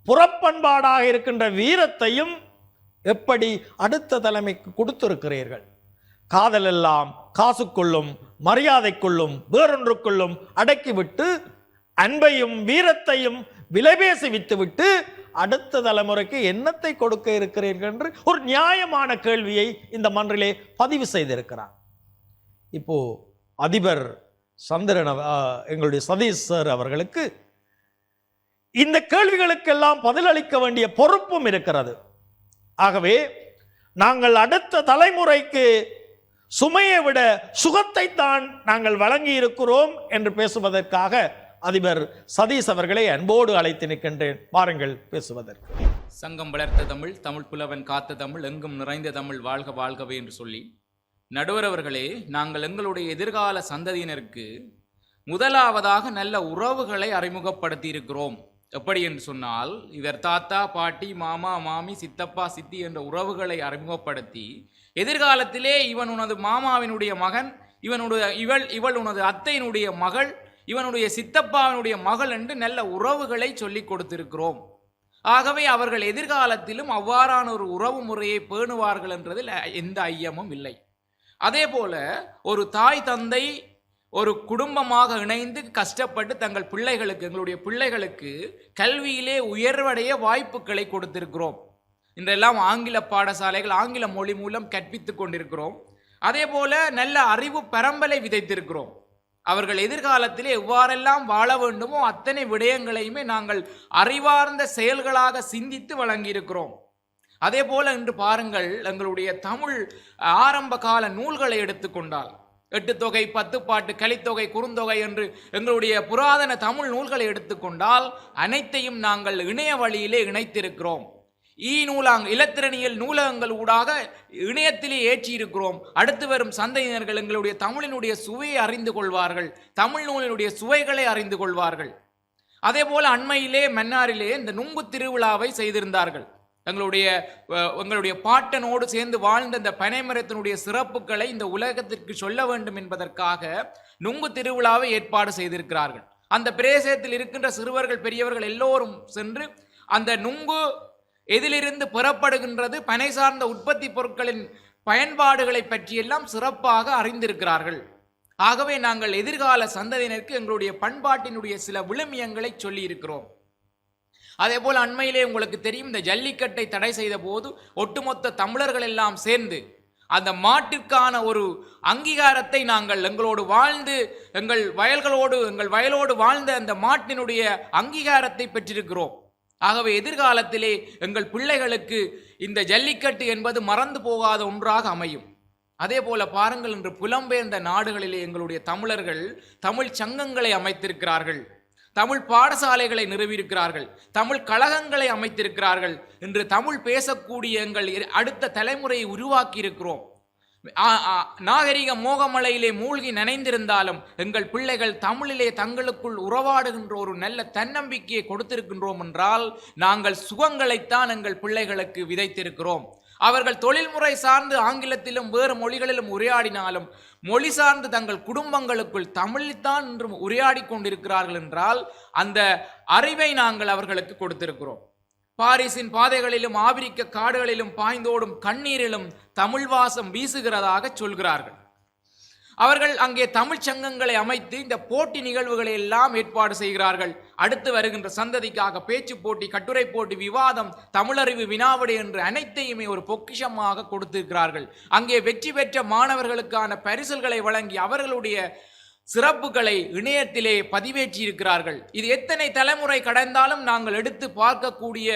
புறப்பண்பாடாக இருக்கின்ற வீரத்தையும் எப்படி அடுத்த தலைமைக்கு கொடுத்திருக்கிறீர்கள்? காதல் எல்லாம் காசுக்குள்ளும் மரியாதைக்குள்ளும் வேறொன்றுக்குள்ளும் அடக்கிவிட்டு அன்பையும் வீரத்தையும் விலைபேசி விட்டுவிட்டு அடுத்த தலைமுறைக்கு என்னத்தை கொடுக்க இருக்கிறீர்கள் என்று ஒரு நியாயமான கேள்வியை இந்த மன்றிலே பதிவு செய்திருக்கிறார். இப்போ அதிபர் சந்திரன் எங்களுடைய சதீஷ் சார் அவர்களுக்கு இந்த கேள்விகளுக்கெல்லாம் பதிலளிக்க வேண்டிய பொறுப்பும் இருக்கிறது. ஆகவே நாங்கள் அடுத்த தலைமுறைக்கு சுமையை விட சுகத்தை தான் நாங்கள் வழங்கி இருக்கிறோம் என்று பேசுவதற்காக அதிபர் சதீஷ் அவர்களை அன்போடு அழைத்து நிற்கின்றேன். வாருங்கள் பேசுவதற்கு. சங்கம் வளர்த்த தமிழ், தமிழ் புலவன் காத்த தமிழ், எங்கும் நிறைந்த தமிழ் வாழ்க வாழ்கவே என்று சொல்லி, நடுவர் அவர்களே, நாங்கள் எங்களுடைய எதிர்கால சந்ததியினருக்கு முதலாவதாக நல்ல உறவுகளை அறிமுகப்படுத்தி இருக்கிறோம். எப்படி என்று சொன்னால், இவர் தாத்தா பாட்டி மாமா மாமி சித்தப்பா சித்தி என்ற உறவுகளை அறிமுகப்படுத்தி எதிர்காலத்திலே இவன் உனது மாமாவினுடைய மகன், இவள் உனது அத்தையினுடைய மகள், இவனுடைய சித்தப்பாவினுடைய மகள் என்று நல்ல உறவுகளை சொல்லிக் கொடுத்திருக்கிறோம். ஆகவே அவர்கள் எதிர்காலத்திலும் அவ்வாறான ஒரு உறவு முறையை பேணுவார்கள் என்றதில் எந்த ஐயமும் இல்லை. அதே போல ஒரு தாய் தந்தை ஒரு குடும்பமாக இணைந்து கஷ்டப்பட்டு தங்கள் பிள்ளைகளுக்கு, எங்களுடைய பிள்ளைகளுக்கு கல்வியிலே உயர்வடைய வாய்ப்புகளை கொடுத்திருக்கிறோம். இன்றெல்லாம் ஆங்கில பாடசாலைகள் ஆங்கில மொழி மூலம் கற்பித்துக் கொண்டிருக்கிறோம். அதே போல நல்ல அறிவு பரம்பலை விதைத்திருக்கிறோம். அவர்கள் எதிர்காலத்திலே எவ்வாறெல்லாம் வாழ வேண்டுமோ அத்தனை விடயங்களையுமே நாங்கள் அறிவார்ந்த செயல்களாக சிந்தித்து வழங்கியிருக்கிறோம். அதே போல இன்று பாருங்கள், எங்களுடைய தமிழ் ஆரம்ப கால நூல்களை எடுத்துக்கொண்டால் 8 தொகை 10 பாட்டு கலித்தொகை குறுந்தொகை என்று எங்களுடைய புராதன தமிழ் நூல்களை எடுத்துக்கொண்டால் அனைத்தையும் நாங்கள் இணைய வழியிலே இணைத்திருக்கிறோம். இலத்திரனியல் நூலகங்கள் ஊடாக இணையத்திலே ஏற்றியிருக்கிறோம். அடுத்து வரும் சந்தையினர்கள் எங்களுடைய தமிழினுடைய சுவையை அறிந்து கொள்வார்கள், தமிழ் நூலினுடைய சுவைகளை அறிந்து கொள்வார்கள். அதே போல அண்மையிலே மன்னாரிலே இந்த நுங்கு திருவிழாவை செய்திருந்தார்கள். எங்களுடைய பாட்டனோடு சேர்ந்து வாழ்ந்த இந்த பனைமரத்தினுடைய சிறப்புகளை இந்த உலகத்திற்கு சொல்ல வேண்டும் என்பதற்காக நுங்கு திருவிழாவை ஏற்பாடு செய்திருக்கிறார்கள். அந்த பிரதேசத்தில் இருக்கின்ற சிறுவர்கள் பெரியவர்கள் எல்லோரும் சென்று அந்த நுங்கு எதிலிருந்து பெறப்படுகின்றது, பனை சார்ந்த உற்பத்தி பொருட்களின் பயன்பாடுகளை பற்றியெல்லாம் சிறப்பாக அறிந்திருக்கிறார்கள். ஆகவே நாங்கள் எதிர்கால சந்ததியினருக்கு எங்களுடைய பண்பாட்டினுடைய சில விழுமியங்களை சொல்லி இருக்கிறோம். அதே போல் அண்மையிலே உங்களுக்கு தெரியும், இந்த ஜல்லிக்கட்டை தடை செய்த போது ஒட்டுமொத்த தமிழர்கள் எல்லாம் சேர்ந்து அந்த மாட்டிற்கான ஒரு அங்கீகாரத்தை நாங்கள் எங்களோடு வாழ்ந்து எங்கள் வயலோடு வாழ்ந்த அந்த மாட்டினுடைய அங்கீகாரத்தை பெற்றிருக்கிறோம். ஆகவே எதிர்காலத்திலே எங்கள் பிள்ளைகளுக்கு இந்த ஜல்லிக்கட்டு என்பது மறந்து போகாத ஒன்றாக அமையும். அதே போல பாருங்கள், இன்று புலம்பெயர்ந்த நாடுகளிலே எங்களுடைய தமிழர்கள் தமிழ் சங்கங்களை அமைத்திருக்கிறார்கள், தமிழ் பாடசாலைகளை நிறுவியிருக்கிறார்கள், தமிழ் கழகங்களை அமைத்திருக்கிறார்கள். இன்று தமிழ் பேசக்கூடிய எங்கள் அடுத்த தலைமுறையை உருவாக்கி இருக்கிறோம். நாகரிக மோகமலையிலே மூழ்கி நனைந்திருந்தாலும் எங்கள் பிள்ளைகள் தமிழிலே தங்களுக்குள் உறவாடுகின்ற ஒரு நல்ல தன்னம்பிக்கையை கொடுத்திருக்கின்றோம் என்றால் நாங்கள் சுகங்களைத்தான் எங்கள் பிள்ளைகளுக்கு விதைத்திருக்கிறோம். அவர்கள் தொழில்முறை சார்ந்து ஆங்கிலத்திலும் வேறு மொழிகளிலும் உரையாடினாலும் மொழி சார்ந்து தங்கள் குடும்பங்களுக்குள் தமிழில்தான் இன்று உரையாடி கொண்டிருக்கிறார்கள் என்றால் அந்த அறிவை நாங்கள் அவர்களுக்கு கொடுத்திருக்கிறோம். பாரிஸின் பாதைகளிலும் ஆப்பிரிக்க காடுகளிலும் பாய்ந்தோடும் கண்ணீரிலும் தமிழ் வாசம் வீசுகிறதாக சொல்கிறார்கள். அவர்கள் அங்கே தமிழ் சங்கங்களை அமைத்து இந்த போட்டி நிகழ்வுகளை எல்லாம் ஏற்பாடு செய்கிறார்கள். அடுத்து வருகின்ற சந்ததிக்காக பேச்சு போட்டி, கட்டுரை போட்டி, விவாதம், தமிழறிவு வினாவிடை என்று அனைத்தையுமே ஒரு பொக்கிஷமாக கொடுத்திருக்கிறார்கள். அங்கே வெற்றி பெற்ற மாணவர்களுக்கான பரிசுகளை வழங்கி அவர்களுடைய சிறப்புகளை இணையத்திலே பதிவேற்றி இருக்கிறார்கள். இது எத்தனை தலைமுறை கடந்தாலும் நாங்கள் எடுத்து பார்க்கக்கூடிய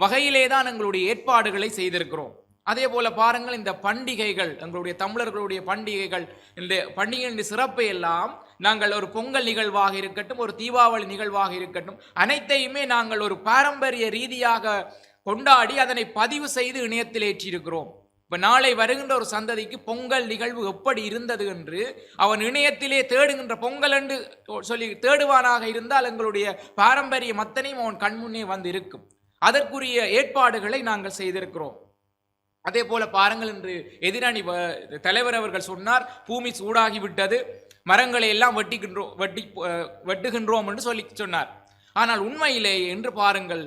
வகையிலே தான் எங்களுடைய ஏற்பாடுகளை செய்திருக்கிறோம். அதே போல பாருங்கள், இந்த பண்டிகைகள், எங்களுடைய தமிழர்களுடைய பண்டிகைகள், இந்த பண்டிகையின் சிறப்பை எல்லாம் நாங்கள் ஒரு பொங்கல் நிகழ்வாக இருக்கட்டும், ஒரு தீபாவளி நிகழ்வாக இருக்கட்டும், அனைத்தையுமே நாங்கள் ஒரு பாரம்பரிய ரீதியாக கொண்டாடி அதனை பதிவு செய்து இணையத்தில் ஏற்றியிருக்கிறோம். இப்ப நாளை வருகின்ற ஒரு சந்ததிக்கு பொங்கல் நிகழ்வு எப்படி இருந்தது என்று அவன் இணையத்திலே தேடுகின்ற பொங்கல் என்று சொல்லி தேடுவானாக இருந்தால் எங்களுடைய பாரம்பரிய மத்தனையும் அவன் கண்முன்னே வந்து இருக்கும். அதற்குரிய ஏற்பாடுகளை நாங்கள் செய்திருக்கிறோம். அதே போல பாருங்கள், இன்று எதிரணி தலைவர் அவர்கள் சொன்னார், பூமி சூடாகி விட்டது, மரங்களை எல்லாம் வெட்டுகின்றோம் என்று சொல்லி சொன்னார். ஆனால் உண்மையிலேயே என்று பாருங்கள்,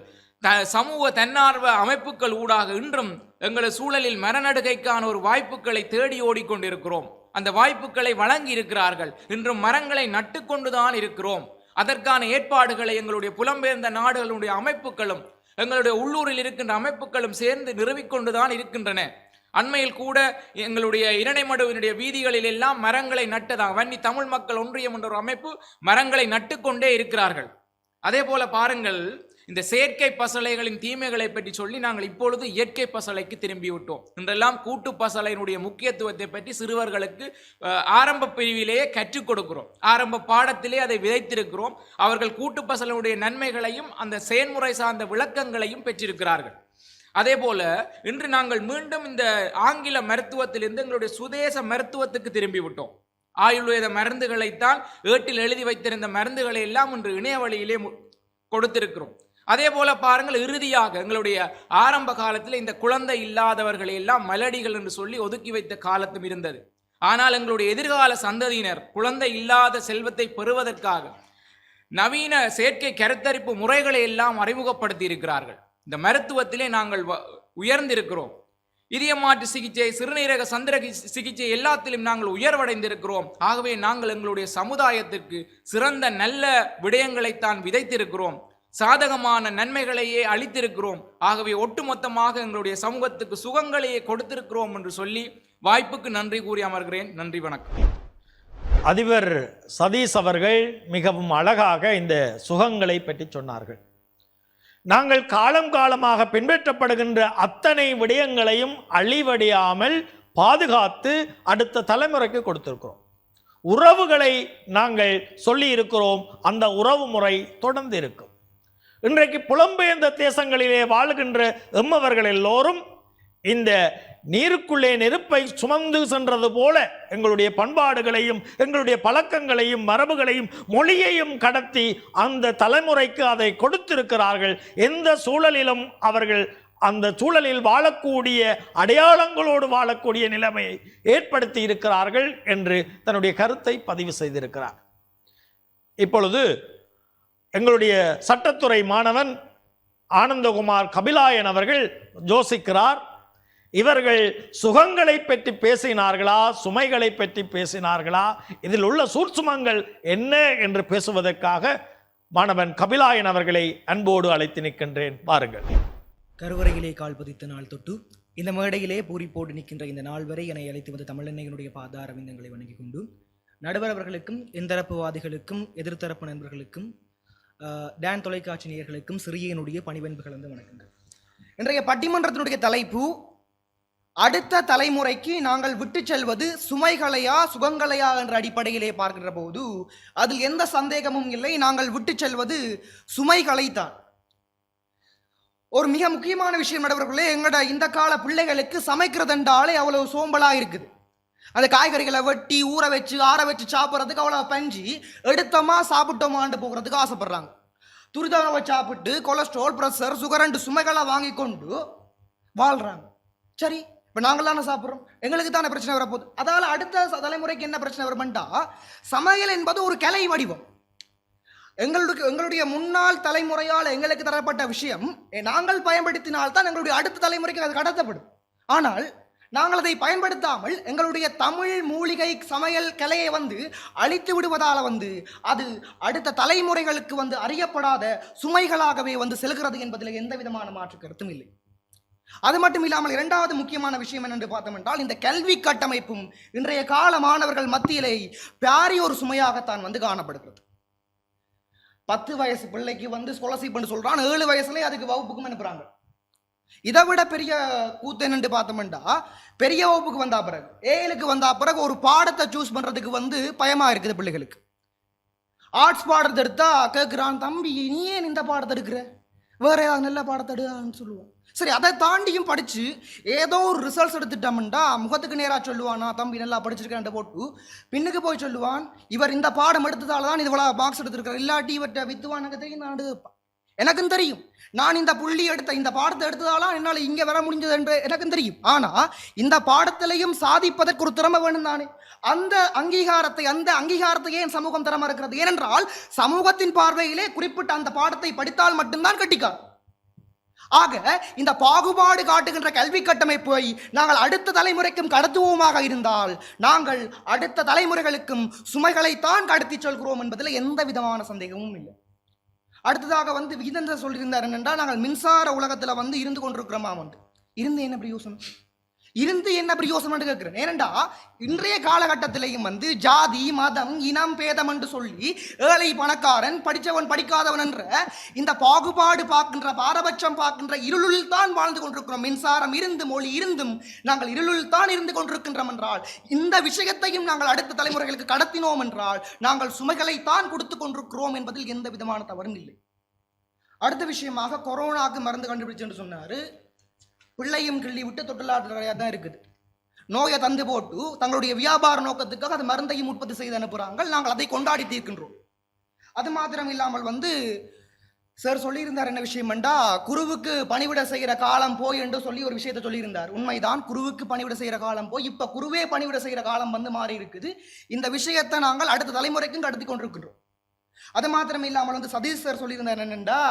சமூக தன்னார்வ அமைப்புகள் ஊடாக இன்றும் எங்களது சூழலில் மரநடுகைக்கான ஒரு வாய்ப்புகளை தேடி ஓடிக்கொண்டிருக்கிறோம். அந்த வாய்ப்புகளை வழங்கி இருக்கிறார்கள். இன்றும் மரங்களை நட்டுக்கொண்டுதான் இருக்கிறோம். அதற்கான ஏற்பாடுகளை எங்களுடைய புலம்பெயர்ந்த நாடுகளுடைய அமைப்புகளும் எங்களுடைய உள்ளூரில் இருக்கின்ற அமைப்புகளும் சேர்ந்து நிறுவிக்கொண்டுதான் இருக்கின்றன. அண்மையில் கூட எங்களுடைய இரணைமடுவினுடைய வீதிகளில் எல்லாம் மரங்களை நட்டதாக வன்னி தமிழ் மக்கள் ஒன்றியம் என்ற ஒரு அமைப்பு மரங்களை நட்டுக்கொண்டே இருக்கிறார்கள். அதே போல பாருங்கள், இந்த செயற்கை பசலைகளின் தீமைகளை பற்றி சொல்லி நாங்கள் இப்பொழுது இயற்கை பசலைக்கு திரும்பிவிட்டோம். இன்றெல்லாம் கூட்டு பசலையினுடைய முக்கியத்துவத்தை பற்றி சிறுவர்களுக்கு ஆரம்ப பிரிவிலேயே கற்றுக் கொடுக்கிறோம். ஆரம்ப பாடத்திலே அதை விதைத்திருக்கிறோம். அவர்கள் கூட்டு பசலையுடைய நன்மைகளையும் அந்த செயல்முறை சார்ந்த விளக்கங்களையும் பெற்றிருக்கிறார்கள். அதே போல இன்று நாங்கள் மீண்டும் இந்த ஆங்கில மருத்துவத்திலிருந்து எங்களுடைய சுதேச மருத்துவத்துக்கு திரும்பிவிட்டோம். ஆயுர்வேத மருந்துகளைத்தான் ஏட்டில் எழுதி வைத்திருந்த மருந்துகளை எல்லாம் இன்று இணைய வழியிலே கொடுத்திருக்கிறோம். அதே போல பாருங்கள், இறுதியாக எங்களுடைய ஆரம்ப காலத்தில் இந்த குழந்தை இல்லாதவர்களை எல்லாம் மலடிகள் என்று சொல்லி ஒதுக்கி வைத்த காலத்தும் இருந்தது. ஆனால் எங்களுடைய எதிர்கால சந்ததியினர் குழந்தை இல்லாத செல்வத்தை பெறுவதற்காக நவீன செயற்கை கருத்தரிப்பு முறைகளை எல்லாம் அறிமுகப்படுத்தி இருக்கிறார்கள். இந்த மருத்துவத்திலே நாங்கள் உயர்ந்திருக்கிறோம். இதய மாற்று சிகிச்சை, சிறுநீரக சந்திரக சிகிச்சை எல்லாத்திலும் நாங்கள் உயர்வடைந்திருக்கிறோம். ஆகவே நாங்கள் எங்களுடைய சமுதாயத்திற்கு சிறந்த நல்ல விடயங்களைத்தான் விதைத்திருக்கிறோம். சாதகமான நன்மைகளையே அளித்திருக்கிறோம். ஆகவே ஒட்டுமொத்தமாக எங்களுடைய சமூகத்துக்கு சுகங்களையே கொடுத்திருக்கிறோம் என்று சொல்லி வாய்ப்புக்கு நன்றி கூறி அமர்கிறேன். நன்றி, வணக்கம். அதிபர் சதீஷ் அவர்கள் மிகவும் அழகாக இந்த சுகங்களை பற்றி சொன்னார்கள். நாங்கள் காலம் காலமாக பின்பற்றப்படுகின்ற அத்தனை விடயங்களையும் அழிவடையாமல் பாதுகாத்து அடுத்த தலைமுறைக்கு கொடுத்திருக்கிறோம். உறவுகளை நாங்கள் சொல்லி இருக்கிறோம். அந்த உறவு முறை தொடர்ந்து இருக்கும். இன்றைக்கு புலம்பெயர்ந்த தேசங்களிலே வாழுகின்ற எம்மவர்கள் எல்லோரும் இந்த நீருக்குள்ளே நெருப்பை சுமந்து சென்றது போல எங்களுடைய பண்பாடுகளையும் எங்களுடைய பழக்கங்களையும் மரபுகளையும் மொழியையும் கடத்தி அந்த தலைமுறைக்கு அதை கொடுத்திருக்கிறார்கள். எந்த சூழலிலும் அவர்கள் அந்த சூழலில் வாழக்கூடிய அடையாளங்களோடு வாழக்கூடிய நிலைமையை ஏற்படுத்தி இருக்கிறார்கள் என்று தன்னுடைய கருத்தை பதிவு செய்திருக்கிறார். இப்பொழுது எங்களுடைய சட்டத்துறை மாணவன் ஆனந்தகுமார் கபிலாயன் அவர்கள் யோசிக்கிறார். இவர்கள் சுகங்களை பற்றி பேசினார்களா, சுமைகளை பற்றி பேசினார்களா, இதில் உள்ள சூட்சுமங்கள் என்ன என்று பேசுவதற்காக மாணவன் கபிலாயன் அவர்களை அன்போடு அழைத்து நிற்கின்றேன். பாருங்கள். கருவறையிலே கால் பதித்த நாள் தொட்டு இந்த மேடையிலே பூரிப்போடு நிற்கின்ற இந்த நாள் வரை என்னை அழைத்து வந்த தமிழெண்ணையினுடைய பாதார விந்தங்களை வணங்கிக் கொண்டு நடுவர் அவர்களுக்கும் எந்தரப்புவாதிகளுக்கும் எதிர்த்தரப்பு நண்பர்களுக்கும் டான் தொலைக்காட்சி நேயர்களுக்கும் சிறியனுடைய பணிவன்பு கலந்த வணக்கங்கள். இன்றைய பட்டிமன்றத்தினுடைய தலைப்பு, அடுத்த தலைமுறைக்கு நாங்கள் விட்டு செல்வது சுமைகளையா சுகங்களையா என்ற அடிப்படையிலே பார்க்கின்ற போது அதில் எந்த சந்தேகமும் இல்லை. நாங்கள் விட்டு செல்வது சுமைகளைத்தான். ஒரு மிக முக்கியமான விஷயம் நடுவர்களே, எங்களோட இந்த கால பிள்ளைகளுக்கு சமைக்கிறது என்றாலே அவ்வளவு சோம்பலா இருக்குது. அந்த காய்கறிகளை வெட்டி ஊற வச்சு ஆற வச்சு சாப்பிட்றதுக்கு அவ்வளோ பஞ்சு எடுத்தோமா சாப்பிட்டோமான்னு போகிறதுக்கு ஆசைப்படுறாங்க. துரிதாவை சாப்பிட்டு கொலஸ்ட்ரால், ப்ரெஷர், சுகர் சுமைகளை வாங்கி கொண்டு வாழ்றாங்க. சரி, இப்போ நாங்கள் தானே சாப்பிட்றோம், எங்களுக்கு தானே பிரச்சனை வரப்போகுது. அதால் அடுத்த தலைமுறைக்கு என்ன பிரச்சனை வருமெண்டா, சமையல் என்பது ஒரு கலை வடிவம். எங்களுடைய முன்னாள் தலைமுறையால் எங்களுக்கு தரப்பட்ட விஷயம் நாங்கள் பயன்படுத்தினால்தான் எங்களுடைய அடுத்த தலைமுறைக்கு அது கடத்தப்படும். ஆனால் நாங்கள் அதை பயன்படுத்தாமல் எங்களுடைய தமிழ் மூலிகை சமையல் கலையை அழித்து விடுவதால் அது அடுத்த தலைமுறைகளுக்கு அறியப்படாத சுமைகளாகவே செல்கிறது என்பதில் எந்த விதமான மாற்று கருத்தும் இல்லை. அது மட்டும் இல்லாமல் இரண்டாவது முக்கியமான விஷயம் என்னென்று பார்த்தோம் என்றால், இந்த கல்வி கட்டமைப்பும் இன்றைய கால மாணவர்கள் மத்தியிலே பாரிய ஒரு சுமையாகத்தான் காணப்படுகிறது. 10 வயசு பிள்ளைக்கு ஸ்காலர்ஷிப் சொல்றான், 7 வயசுலேயே அதுக்கு வகுப்புக்கும் அனுப்புறாங்க. இதை விட பெரிய கூத்து என்னன்னு பார்த்தோம்னா, பெரிய வகுப்புக்கு வந்தா பிறகு, ஏழுக்கு வந்தா பிறகு ஒரு பாடத்தை சூஸ் பண்றதுக்கு வந்து பயமா இருக்குது பிள்ளைகளுக்கு. ஆர்ட்ஸ் பாடத்தை எடுத்தா கேட்குறான், தம்பி நீ ஏன் இந்த பாடத்தை எடுக்கிற, வேற ஏதாவது நல்ல பாடத்தை எடுன்னு சொல்லுவான். சரி, அதை தாண்டியும் படிச்சு ஏதோ ஒரு ரிசல்ட்ஸ் எடுத்துட்டோம்டா முகத்துக்கு நேராக சொல்லுவானா, தம்பி நல்லா படிச்சிருக்கேன் போட்டு பின்னுக்கு போய் சொல்லுவான், இவர் இந்த பாடம் எடுத்ததால தான் இவ்வளோ மார்க்ஸ் எடுத்திருக்கார், இல்லாட்டி இவற்றை வித்துவான் எனக்கு தெரியும், நான் எடுப்பேன், எனக்கும் தெரியும், நான் இந்த புள்ளி எடுத்த இந்த பாடத்தை எடுத்ததால என்னால் இங்கே வர முடிஞ்சது என்று எனக்கும் தெரியும். ஆனால் இந்த பாடத்திலையும் சாதிப்பதற்கு ஒரு திறமை வேணும் தானே. அந்த அங்கீகாரத்தை ஏன் சமூகம் தர மறுக்கிறது? ஏனென்றால் சமூகத்தின் பார்வையிலே குறிப்பிட்ட அந்த பாடத்தை படித்தால் மட்டும்தான் கட்டிக்கார். ஆக இந்த பாகுபாடு காட்டுகின்ற கல்வி கட்டமைப்பை நாங்கள் அடுத்த தலைமுறைக்கும் கடத்துவோமாக இருந்தால் நாங்கள் அடுத்த தலைமுறைகளுக்கும் சுமைகளைத்தான் கடத்தி சொல்கிறோம் என்பதில் எந்த விதமான சந்தேகமும் இல்லை. அடுத்ததாக வந்து விகிதந்த சொல்லியிருந்தார் என்னென்றால், நாங்கள் மின்சார உலகத்தில் வந்து இருந்து கொண்டிருக்கிறோமா வந்து இருந்து என்ன பிரயோசனம் என்று கேட்கிறேன். ஏனென்றா இன்றைய காலகட்டத்திலையும் வந்து ஜாதி மதம் இனம் பேதம் என்று சொல்லி ஏழை பணக்காரன் படித்தவன் படிக்காதவன் என்ற இந்த பாகுபாடு பார்க்கின்ற பாரபட்சம் பார்க்கின்ற இருளில் தான் வாழ்ந்து கொண்டிருக்கிறோம். மின்சாரம் இருந்து மொழி இருந்தும் நாங்கள் இருளில் தான் இருந்து கொண்டிருக்கின்றோம் என்றால், இந்த விஷயத்தையும் நாங்கள் அடுத்த தலைமுறைகளுக்கு கடத்தினோம் என்றால் நாங்கள் சுமைகளைத்தான் கொடுத்து கொண்டிருக்கிறோம் என்பதில் எந்த விதமான தவறும் இல்லை. அடுத்த விஷயமாக கொரோனாவுக்கு மருந்து கண்டுபிடிச்சுன்னு சொன்னார். பிள்ளையும் கிள்ளி விட்டு தொட்டிலாட்டுறையாக தான் இருக்குது. நோயை தந்து போட்டு தங்களுடைய வியாபார நோக்கத்துக்காக அது மருந்தையும் உற்பத்தி செய்து அனுப்புகிறாங்க. நாங்கள் அதை கொண்டாடி தீர்க்கின்றோம். அது மாத்திரம் இல்லாமல் வந்து சார் சொல்லியிருந்தார் என்ன விஷயம்டா, குருவுக்கு பணிவிட செய்கிற காலம் போய் என்று சொல்லி ஒரு விஷயத்தை சொல்லியிருந்தார். உண்மைதான், குருவுக்கு பணிவிட செய்கிற காலம் போய் இப்போ குருவே பணிவிட செய்கிற காலம் வந்து மாறி இருக்குது. இந்த விஷயத்தை நாங்கள் அடுத்த தலைமுறைக்கும் கடத்தி கொண்டிருக்கின்றோம். அது மாத்திரம் இல்லாமல் வந்து சதீஷ் சார் சொல்லியிருந்தார் என்னென்னா,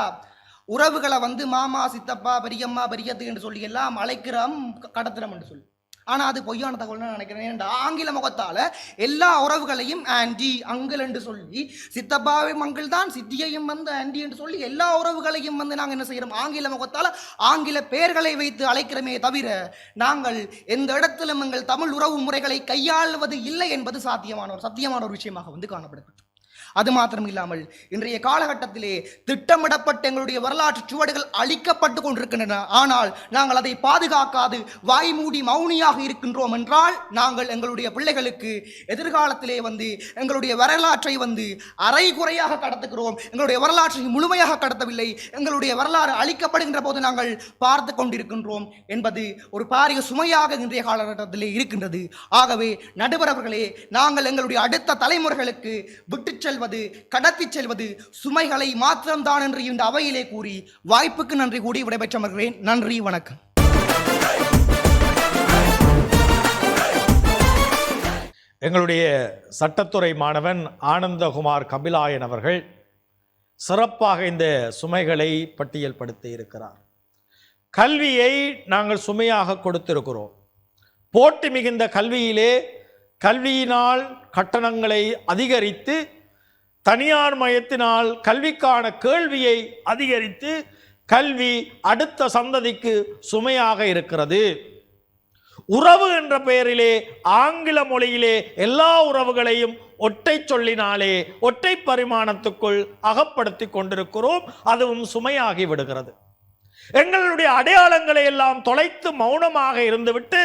உறவுகளை வந்து மாமா சித்தப்பா பெரியம்மா பெரியத்து என்று சொல்லி எல்லாம் அழைக்கிறோம் கடத்துறோம் என்று சொல்லி. ஆனால் அது பொய்யான தகவல் நான் நினைக்கிறேன். ஏன்னா ஆங்கில முகத்தால் எல்லா உறவுகளையும் ஆன்டி அங்கிள் என்று சொல்லி, சித்தப்பாவையும் அங்கிள் தான், சித்தியையும் வந்து ஆன்டி என்று சொல்லி எல்லா உறவுகளையும் வந்து நாங்கள் என்ன செய்கிறோம், ஆங்கில முகத்தால் ஆங்கில பெயர்களை வைத்து அழைக்கிறோமே தவிர நாங்கள் எந்த இடத்திலும் எங்கள் தமிழ் உறவு முறைகளை கையாள்வது இல்லை என்பது சத்தியமான ஒரு விஷயமாக வந்து காணப்படுகிறது. அது மாத்திரம் இல்லாமல் இன்றைய காலகட்டத்திலே திட்டமிடப்பட்ட எங்களுடைய வரலாற்று சுவடுகள் அழிக்கப்பட்டு கொண்டிருக்கின்றன. ஆனால் நாங்கள் அதை பாதுகாக்காது வாய் மூடி மௌனியாக இருக்கின்றோம் என்றால் நாங்கள் எங்களுடைய பிள்ளைகளுக்கு எதிர்காலத்திலே வந்து எங்களுடைய வரலாற்றை வந்து அரைகுறையாக கடத்துகிறோம். எங்களுடைய வரலாற்றை முழுமையாக கடத்தவில்லை. எங்களுடைய வரலாறு அழிக்கப்படுகின்ற போது நாங்கள் பார்த்து கொண்டிருக்கின்றோம் என்பது ஒரு பாரிய சுமையாக இன்றைய காலகட்டத்திலே இருக்கின்றது. ஆகவே நடுவர் அவர்களே, நாங்கள் எங்களுடைய அடுத்த தலைமுறைகளுக்கு விட்டு செல்வது, கடத்தி செல்வது சுமைகளை மாத்திரம்தான் என்று இந்த அவையிலே கூறி வாய்ப்புக்கு நன்றி கூடி விடைபெற்றமர்கிறேன். நன்றி, வணக்கம். எங்களுடைய சட்டத்துறை மாணவன் ஆனந்தகுமார் கபிலாயன் அவர்கள் சிறப்பாக இந்த சுமைகளை பட்டியல்படுத்தி இருக்கிறார். கல்வியை நாங்கள் சுமையாக கொடுத்திருக்கிறோம். போட்டி மிகுந்த கல்வியிலே கல்வியினால் கட்டணங்களை அதிகரித்து, தனியார் மயத்தினால் கல்விக்கான கேள்வியை அதிகரித்து, கல்வி அடுத்த சந்ததிக்கு சுமையாக இருக்கிறது. உறவு என்ற பெயரிலே ஆங்கில மொழியிலே எல்லா உறவுகளையும் ஒற்றை சொல்லினாலே ஒற்றை பரிமாணத்துக்குள் அகப்படுத்தி கொண்டிருக்கிறோம். அதுவும் சுமையாகி விடுகிறது. எங்களுடைய அடையாளங்களை எல்லாம் தொலைத்து மௌனமாக இருந்துவிட்டு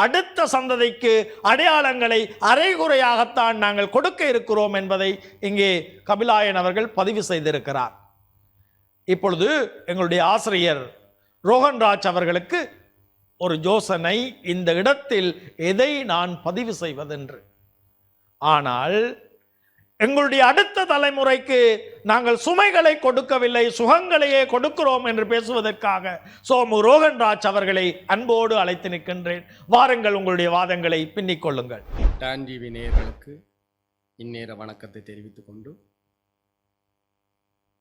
அடுத்த சந்ததிக்கு அடையாளங்களை அரைகுறையாகத்தான் நாங்கள் கொடுக்க இருக்கிறோம் என்பதை இங்கே கபிலாயன் அவர்கள் பதிவு செய்திருக்கிறார். இப்பொழுது எங்களுடைய ஆசிரியர் ரோஹன்ராஜ் அவர்களுக்கு ஒரு யோசனை, இந்த இடத்தில் எதை நான் பதிவு செய்வதென்று. ஆனால் எங்களுடைய அடுத்த தலைமுறைக்கு நாங்கள் சுமைகளை கொடுக்கவில்லை, சுகங்களையே கொடுக்கிறோம் என்று பேசுவதற்காக சோமு ரோஹன்ராஜ் அவர்களை அன்போடு அழைத்து நிற்கின்றேன். வாருங்கள், உங்களுடைய வாதங்களை பின்னிக் கொள்ளுங்கள். டான் டிவி நேயர்களுக்கு இந்நேர வணக்கத்தை தெரிவித்துக் கொண்டு,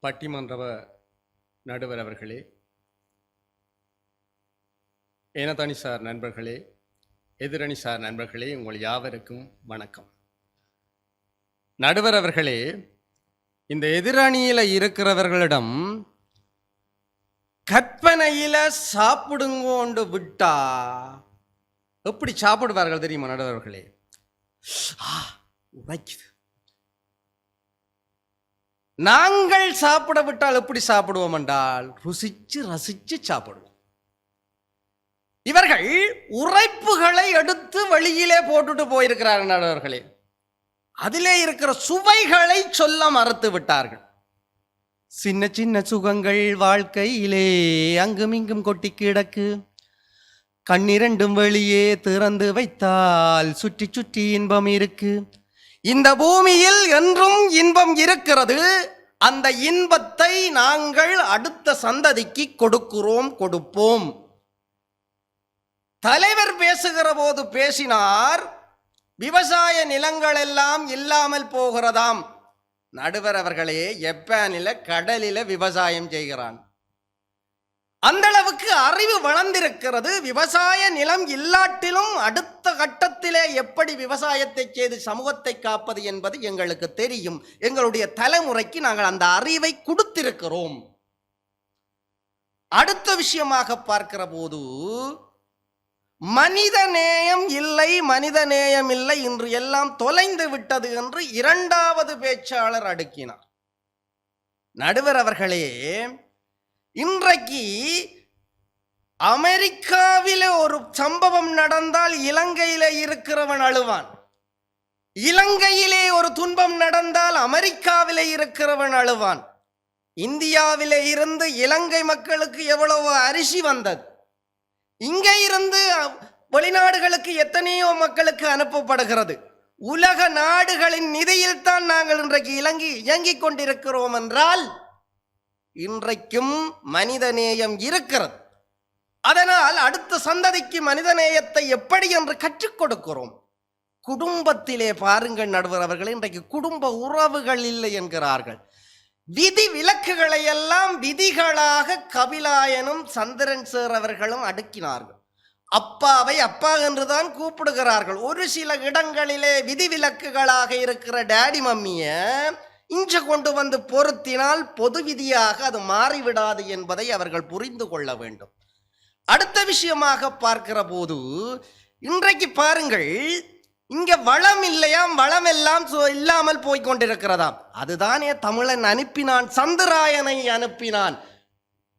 பட்டிமன்ற நடுவர் அவர்களே, ஏனதனி சார் நண்பர்களே, எதிரணி சார் நண்பர்களே, உங்கள் யாவருக்கும் வணக்கம். நடுவர் அவர்களே, இந்த எதிரணியில் இருக்கிறவர்களிடம் கற்பனையில சாப்பிடுங்கோண்டு விட்டா எப்படி சாப்பிடுவார்கள் தெரியுமா நடுவர்களே? உரைக்குது. நாங்கள் சாப்பிட விட்டால் எப்படி சாப்பிடுவோம் என்றால் ருசிச்சு ரசிச்சு சாப்பிடுவோம். இவர்கள் உரைப்புகளை எடுத்து வெளியிலே போட்டுட்டு போயிருக்கிறார்கள் நடுவர்களே. அதிலே இருக்கிற சுவைகளை சொல்ல மறுத்து விட்டார்கள். சின்ன சின்ன சுகங்கள் வாழ்க்கையிலே அங்குமிங்கும் கொட்டி கிடக்கு, கண்ணிரண்டும் வெளியே திறந்து வைத்தால் சுற்றி சுற்றி இன்பம் இருக்கு. இந்த பூமியில் என்றும் இன்பம் இருக்கிறது. அந்த இன்பத்தை நாங்கள் அடுத்த சந்ததிக்கு கொடுப்போம். தலைவர் பேசுகிற போது பேசினார், விவசாய நிலங்கள் எல்லாம் இல்லாமல் போகிறதாம். நடுவர் அவர்களே, ஜப்பானில கடலில விவசாயம் செய்கிறான். அந்த அளவுக்கு அறிவு வளர்ந்திருக்கிறது. விவசாய நிலம் இல்லாட்டிலும் அடுத்த கட்டத்திலே எப்படி விவசாயத்தை செய்து சமூகத்தை காப்பது என்பது எங்களுக்கு தெரியும். எங்களுடைய தலைமுறைக்கு நாங்கள் அந்த அறிவை கொடுத்திருக்கிறோம். அடுத்த விஷயமாக பார்க்கிற போது மனித நேயம் இல்லை, இன்று எல்லாம் தொலைந்து விட்டது என்று இரண்டாவது பேச்சாளர் அடுக்கினார். நடுவர் அவர்களே, இன்றைக்கு அமெரிக்காவிலே ஒரு சம்பவம் நடந்தால் இலங்கையிலே இருக்கிறவன் அழுவான். இலங்கையிலே ஒரு துன்பம் நடந்தால் அமெரிக்காவிலே இருக்கிறவன் அழுவான். இந்தியாவிலே இருந்து இலங்கை மக்களுக்கு எவ்வளவு அரிசி வந்தது, இங்கே இருந்து வெளிநாடுகளுக்கு எத்தனையோ மக்களுக்கு அனுப்பப்படுகிறது. உலக நாடுகளின் நிதியில் தான் நாங்கள் இன்றைக்கு இயங்கிக் கொண்டிருக்கிறோம் என்றால் இன்றைக்கும் மனிதநேயம் இருக்கிறது. அதனால் அடுத்த சந்ததிக்கு மனிதநேயத்தை எப்படி என்று கற்றுக் கொடுக்கிறோம். குடும்பத்திலே பாருங்கள் நடுவர் அவர்கள், இன்றைக்கு குடும்ப உறவுகள் இல்லை என்கிறார்கள். விதி விலக்குகளை எல்லாம் விதிகளாக கபிலாயனும் சந்திரன் சேர் அவர்களும் அடுக்கினார்கள். அப்பாவை அப்பா என்றுதான் கூப்பிடுகிறார்கள். ஒரு சில இடங்களிலே விதிவிலக்குகளாக இருக்கிற டேடி மம்மிய இஞ்ச கொண்டு வந்து பொருத்தினால் பொது விதியாக அது மாறிவிடாது என்பதை அவர்கள் புரிந்து கொள்ள வேண்டும். அடுத்த விஷயமாக பார்க்கிற போது இன்றைக்கு பாருங்கள், இங்க வளம் இல்லையாம், வளம் எல்லாம் இல்லாமல் போய்கொண்டிருக்கிறதாம். அதுதானே தமிழன் அனுப்பினான், சந்திராயனை அனுப்பினான்.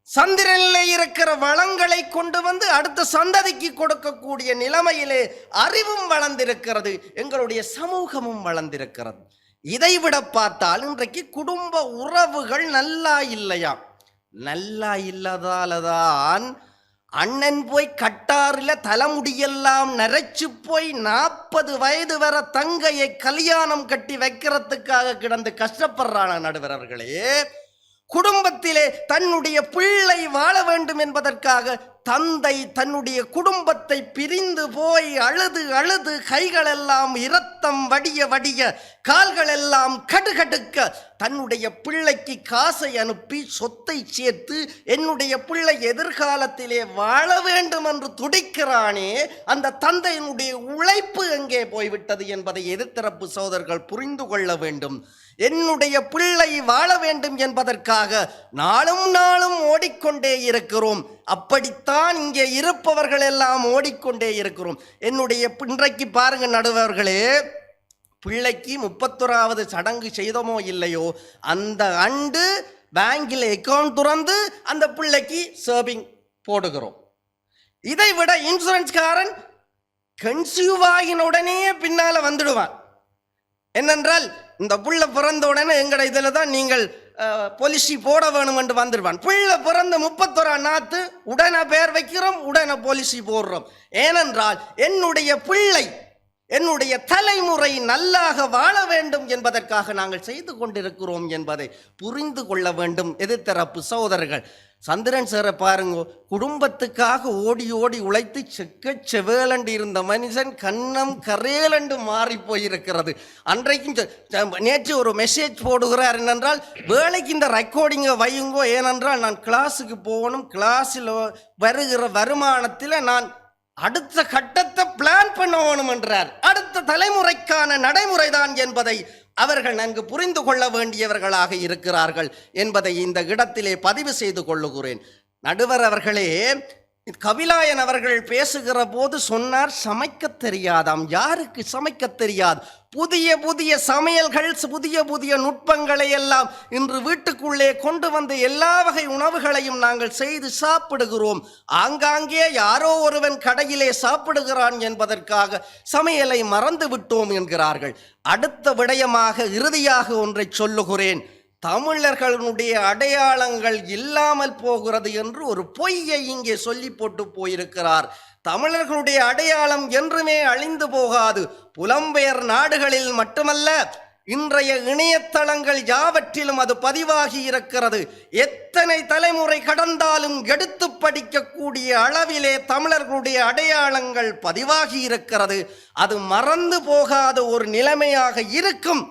சந்திரனிலே இருக்கிற வளங்களை கொண்டு வந்து அடுத்த சந்ததிக்கு கொடுக்கக்கூடிய நிலைமையிலே அறிவும் வளர்ந்திருக்கிறது, எங்களுடைய சமூகமும் வளர்ந்திருக்கிறது. இதைவிட பார்த்தால் இன்றைக்கு குடும்ப உறவுகள் நல்லா இல்லையா? நல்லா இல்லாதாலதான் அண்ணன் போய் கட்டாரில தலைமுடியெல்லாம் நரைச்சு போய் 40 வயது வர தங்கையை கல்யாணம் கட்டி வைக்கிறதுக்காக கிடந்து கஷ்டப்படுறான நடுவர்களே. குடும்பத்திலே தன்னுடைய பிள்ளை வாழ வேண்டும் என்பதற்காக தந்தை தன்னுடைய குடும்பத்தை பிரிந்து போய் அழுது அழுது கைகளெல்லாம் இரத்தம் வடிய வடிய கால்களெல்லாம் கடுகடுக்க தன்னுடைய பிள்ளைக்கு காசை அனுப்பி சொத்தை சேர்த்து என்னுடைய பிள்ளை எதிர்காலத்திலே வாழ வேண்டும் என்று துடிக்கிறானே, அந்த தந்தையினுடைய உழைப்பு எங்கே போய்விட்டது என்பதை எதிர்த்தரப்பு சகோதரர்கள் புரிந்து கொள்ள வேண்டும். என்னுடைய பிள்ளை வாழ வேண்டும் என்பதற்காக நாளும் நாளும் ஓடிக்கொண்டே இருக்கிறோம். அப்படித்தான் இங்கே இருப்பவர்கள் எல்லாம் ஓடிக்கொண்டே இருக்கிறோம். என்னுடைய இன்றைக்கு பாருங்க நடுவர்களே, பிள்ளைக்கு 31வது சடங்கு செய்தோமோ இல்லையோ, அந்த ஆண்டு பேங்கில் அக்கௌண்ட் துறந்து அந்த பிள்ளைக்கு சேவிங் போடுகிறோம். இதை விட இன்சூரன்ஸ்காரன் கன்சியூவ் ஆகின உடனே பின்னால வந்துடுவான். என்னென்றால் இந்த புள்ள பிறந்த உடனே எங்கட இதில் தான் நீங்கள் பாலிசி போட வேணும் என்று வந்துடுவான். பிள்ளை பிறந்த 31 நாத்து உடனே பேர் வைக்கிறோம், உடனே பாலிசி போடுறோம். ஏனென்றால் என்னுடைய பிள்ளை என்னுடைய தலைமுறை நல்லாக வாழ வேண்டும் என்பதற்காக நாங்கள் செய்து கொண்டிருக்கிறோம் என்பதை புரிந்து கொள்ள வேண்டும் எதிர்த்தரப்பு சகோதரர்கள். சந்திரன் சாரை பாருங்க, குடும்பத்துக்காக ஓடி ஓடி உழைத்து செவேலண்டு இருந்த மனுஷன் கண்ணம் கரேலண்டு மாறி போயிருக்கிறது. அன்றைக்கும் நேற்று ஒரு மெசேஜ் போடுகிறார், என்னென்றால் வேலைக்கு இந்த ரெக்கார்டிங்கை வையுங்கோ, ஏனென்றால் நான் கிளாஸுக்கு போகணும், கிளாஸில் வருகிற வருமானத்தில் நான் அடுத்த கட்டத்தை பிளான் பண்ணணும் என்றார். அடுத்த தலைமுறைக்கான நடைமுறைதான் என்பதை அவர்கள் நன்கு புரிந்து கொள்ள வேண்டியவர்களாக இருக்கிறார்கள் என்பதை இந்த இடத்திலே பதிவு செய்து கொள்ளுகிறேன். நடுவர் அவர்களே, கபிலாயன் அவர்கள் பேசுகிற போது சொன்னார், சமைக்க தெரியாதாம். யாருக்கு சமைக்க தெரியாது? புதிய புதிய சமையல்கள், புதிய புதிய நுட்பங்களை எல்லாம் இன்று வீட்டுக்குள்ளே கொண்டு வந்து எல்லா வகை உணவுகளையும் நாங்கள் செய்து சாப்பிடுகிறோம். ஆங்காங்கே யாரோ ஒருவன் கடையிலே சாப்பிடுகிறான் என்பதற்காக சமையலை மறந்து விட்டோம் என்கிறார்கள். அடுத்த விடயமாக இறுதியாக ஒன்றை சொல்லுகிறேன். தமிழர்களுடைய அடையாளங்கள் இல்லாமல் போகிறது என்று ஒரு பொய்யை இங்கே சொல்லி போட்டு போயிருக்கிறார். தமிழர்களுடைய அடையாளம் என்றுமே அழிந்து போகாது. புலம்பெயர் நாடுகளில் மட்டுமல்ல, இன்றைய இணையதளங்கள் யாவற்றிலும் அது பதிவாகி இருக்கிறது. எத்தனை தலைமுறை கடந்தாலும் எடுத்து படிக்கக்கூடிய அளவிலே தமிழர்களுடைய அடையாளங்கள் பதிவாகி இருக்கிறது. அது மறந்து போகாத ஒரு நிலைமையாக இருக்கும்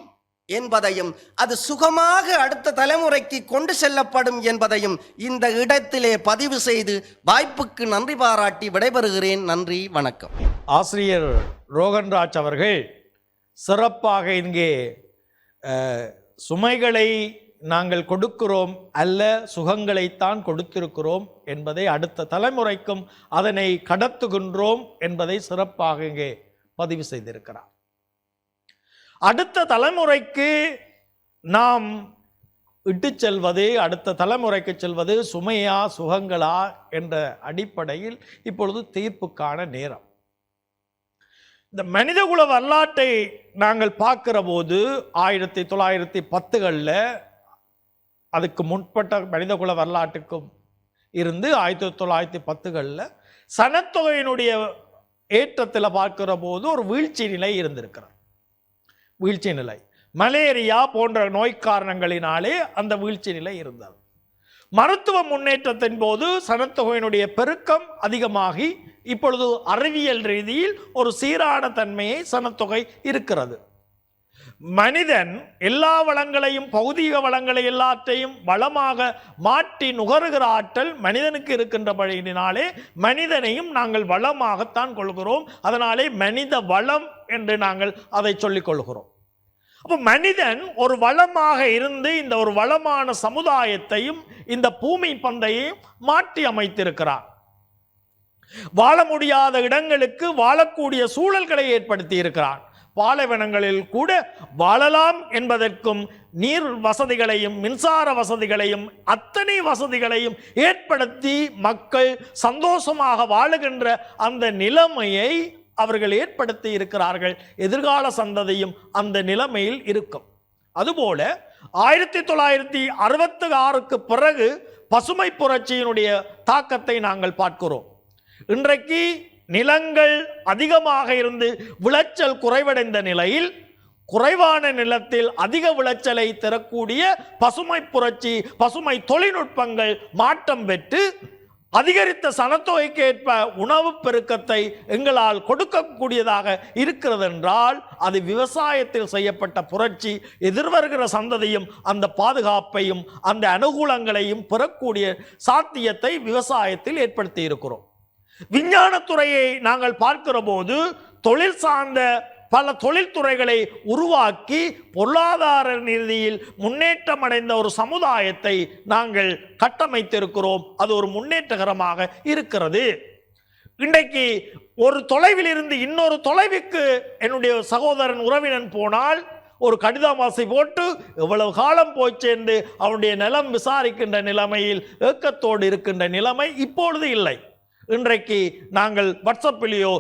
என்பதையும், அது சுகமாக அடுத்த தலைமுறைக்கு கொண்டு செல்லப்படும் என்பதையும் இந்த இடத்திலே பதிவு செய்து வாய்ப்புக்கு நன்றி பாராட்டி விடைபெறுகிறேன். நன்றி, வணக்கம். ஆசிரியர் ரோகன்ராஜ் அவர்கள் சிறப்பாக இங்கே சுமைகளை நாங்கள் கொடுக்கிறோம் அல்ல, சுகங்களைத்தான் கொடுத்திருக்கிறோம் என்பதை, அடுத்த தலைமுறைக்கும் அதனை கடத்துகின்றோம் என்பதை சிறப்பாக இங்கே பதிவு செய்திருக்கிறார். அடுத்த தலைமுறைக்கு நாம் இட்டு செல்வது, அடுத்த தலைமுறைக்கு செல்வது சுமையா சுகங்களா என்ற அடிப்படையில் இப்பொழுது தீர்ப்புக்கான நேரம். இந்த மனிதகுல வரலாற்றை நாங்கள் பார்க்கிற போது 1910களில் அதுக்கு முற்பட்ட மனிதகுல வரலாற்றுக்கும் இருந்து 1910களில் சனத்தொகையினுடைய ஏற்றத்தில் பார்க்கிற போது ஒரு வீழ்ச்சி நிலை இருந்திருக்கிறது. வீழ்ச்சி நிலை, மலேரியா போன்ற நோய் காரணங்களினாலே அந்த வீழ்ச்சி நிலை இருந்தது. மருத்துவ முன்னேற்றத்தின் போது சனத்தொகையினுடைய பெருக்கம் அதிகமாகி இப்பொழுது அறிவியல் ரீதியில் ஒரு சீரான தன்மையை சனத்தொகை இருக்கிறது. மனிதன் எல்லா வளங்களையும், பௌதீக வளங்களை எல்லாத்தையும் வளமாக மாற்றி நுகருகிற ஆற்றல் மனிதனுக்கு இருக்கின்றபடியினாலே மனிதனையும் நாங்கள் வளமாகத்தான் கொள்கிறோம். அதனாலே மனித வளம் என்று நாங்கள் அதை சொல்லிக் கொள்கிறோம். அப்போ மனிதன் ஒரு வளமாக இருந்து இந்த ஒரு வளமான சமுதாயத்தையும் இந்த பூமி பந்தையையும் மாற்றி அமைத்திருக்கிறார். வாழ முடியாத இடங்களுக்கு வாழக்கூடிய சூழல்களை ஏற்படுத்தி இருக்கிறார். பாலைவனங்களில் கூட வாழலாம் என்பதற்கும் நீர் வசதிகளையும் மின்சார வசதிகளையும் அத்தனை வசதிகளையும் ஏற்படுத்தி மக்கள் சந்தோஷமாக வாழுகின்ற அந்த நிலைமையை அவர்கள் ஏற்படுத்தி இருக்கிறார்கள். எதிர்கால சந்ததியும் அந்த நிலைமையில் இருக்கும். அதுபோல 1966க்கு பிறகு பசுமை புரட்சியினுடைய தாக்கத்தை நாங்கள் பார்க்கிறோம். இன்றைக்கு நிலங்கள் அதிகமாக இருந்து விளைச்சல் குறைவடைந்த நிலையில் குறைவான நிலத்தில் அதிக விளைச்சலை தரக்கூடிய பசுமை புரட்சி, பசுமை தொழில்நுட்பங்கள் மாற்றம் பெற்று அதிகரித்த சனத்தொகைக்கு ஏற்ப உணவு பெருக்கத்தை எங்களால் கொடுக்கக்கூடியதாக இருக்கிறது என்றால் அது விவசாயத்தில் செய்யப்பட்ட புரட்சி. எதிர்வருகிற சந்ததியும் அந்த பாதுகாப்பையும் அந்த அனுகூலங்களையும் பெறக்கூடிய சாத்தியத்தை விவசாயத்தில் ஏற்படுத்தி இருக்கிறோம். விஞ்ஞானத்துறையை நாங்கள் பார்க்கிற போது தொழில் சார்ந்த பல தொழில்துறைகளை உருவாக்கி பொருளாதார ரீதியில் முன்னேற்றம் அடைந்த ஒரு சமுதாயத்தை நாங்கள் கட்டமைத்திருக்கிறோம். அது ஒரு முன்னேற்றகரமாக இருக்கிறது. இன்றைக்கு ஒரு தொலைவில் இருந்து இன்னொரு தொலைவுக்கு என்னுடைய சகோதரன் உறவினன் போனால் ஒரு கடிதம் வாசி போட்டு எவ்வளவு காலம் போய் சேர்ந்து அவனுடைய நிலம் விசாரிக்கின்ற நிலைமையில் ஏக்கத்தோடு இருக்கின்ற நிலைமை இப்பொழுது இல்லை. இன்றைக்கு நாங்கள் வாட்ஸ்அப்பிலேயோ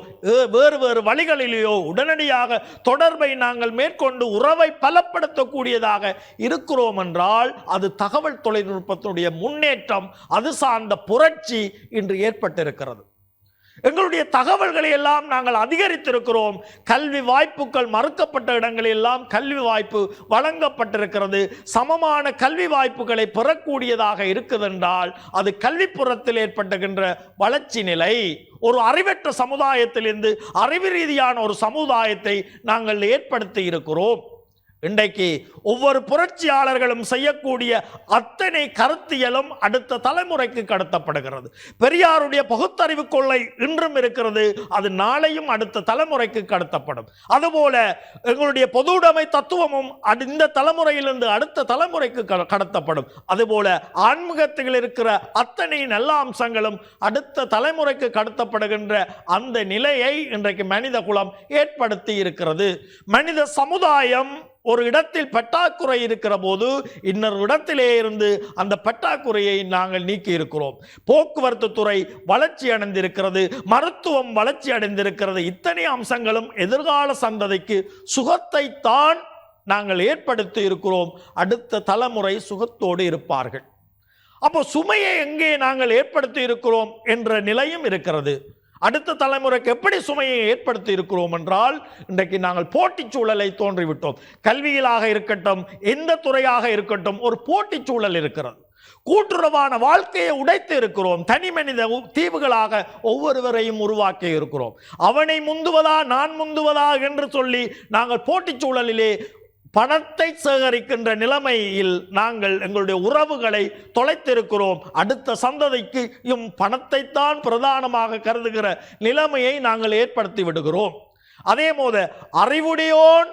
வேறு வேறு வழிகளிலேயோ உடனடியாக தொடர்பை நாங்கள் மேற்கொண்டு உறவை பலப்படுத்தக்கூடியதாக இருக்கிறோம் என்றால் அது தகவல் தொழில்நுட்பத்தினுடைய முன்னேற்றம், அது சார்ந்த புரட்சி இன்று ஏற்பட்டிருக்கிறது. எங்களுடைய தகவல்களை எல்லாம் நாங்கள் அதிகரித்திருக்கிறோம். கல்வி வாய்ப்புகள் மறுக்கப்பட்ட இடங்களெல்லாம் கல்வி வாய்ப்பு வழங்கப்பட்டிருக்கிறது. சமமான கல்வி வாய்ப்புகளை பெறக்கூடியதாக இருக்குது என்றால் அது கல்விப்புறத்தில் ஏற்பட்டுகின்ற வளர்ச்சி நிலை. ஒரு அறிவற்ற சமுதாயத்திலிருந்து அறிவு ரீதியான ஒரு சமுதாயத்தை நாங்கள் ஏற்படுத்தி இருக்கிறோம். இன்றைக்கு ஒவ்வொரு புரட்சியாளர்களும் செய்யக்கூடிய அத்தனை கருத்தியலும் அடுத்த தலைமுறைக்கு கடத்தப்படுகிறது. பெரியாருடைய பகுத்தறிவு கொள்ளை இன்றும் இருக்கிறது, அது நாளையும் அடுத்த தலைமுறைக்கு கடத்தப்படும். அதுபோல எங்களுடைய பொதுவுடைமை தத்துவமும் இந்த தலைமுறையிலிருந்து அடுத்த தலைமுறைக்கு கடத்தப்படும். அதுபோல ஆன்மீகத்தில் இருக்கிற அத்தனை நல்ல அம்சங்களும் அடுத்த தலைமுறைக்கு கடத்தப்படுகின்ற அந்த நிலையை இன்றைக்கு மனித குலம் ஏற்படுத்தி இருக்கிறது. மனித சமுதாயம் ஒரு இடத்தில் பற்றாக்குறை இருக்கிற போது இன்னொரு இடத்திலே இருந்து அந்த பற்றாக்குறையை நாங்கள் நீக்கி இருக்கிறோம். போக்குவரத்து துறை வளர்ச்சி அடைந்திருக்கிறது, மருத்துவம் வளர்ச்சி அடைந்திருக்கிறது. இத்தனை அம்சங்களும் எதிர்கால சந்ததிக்கு சுகத்தை தான் நாங்கள் ஏற்படுத்தி இருக்கிறோம். அடுத்த தலைமுறை சுகத்தோடு இருப்பார்கள். அப்போ சுமையை எங்கே நாங்கள் ஏற்படுத்தி இருக்கிறோம் என்ற நிலையும் இருக்கிறது. அடுத்த தலைமுறைக்கு எப்படி சுமையை ஏற்படுத்தி இருக்கிறோம் என்றால், இன்றைக்கு நாங்கள் போட்டி சூழலை தோன்றிவிட்டோம். கல்வியிலாக இருக்கட்டும், எந்த துறையாக இருக்கட்டும், ஒரு போட்டி சூழல் இருக்கிறது. கூட்டுறவான வாழ்க்கையை உடைத்து இருக்கிறோம். தனி மனித தீவுகளாக ஒவ்வொருவரையும் உருவாக்கி இருக்கிறோம். அவனை முந்துவதா நான் முந்துவதா என்று சொல்லி நாங்கள் போட்டி சூழலிலே பணத்தை சேகரிக்கின்ற நிலைமையில் நாங்கள் எங்களுடைய உறவுகளை தொலைத்திருக்கிறோம். அடுத்த சந்ததிக்கும் பணத்தை தான் பிரதானமாக கருதுகிற நிலைமையை நாங்கள் ஏற்படுத்தி விடுகிறோம். அதே போல அறிவுடையோன்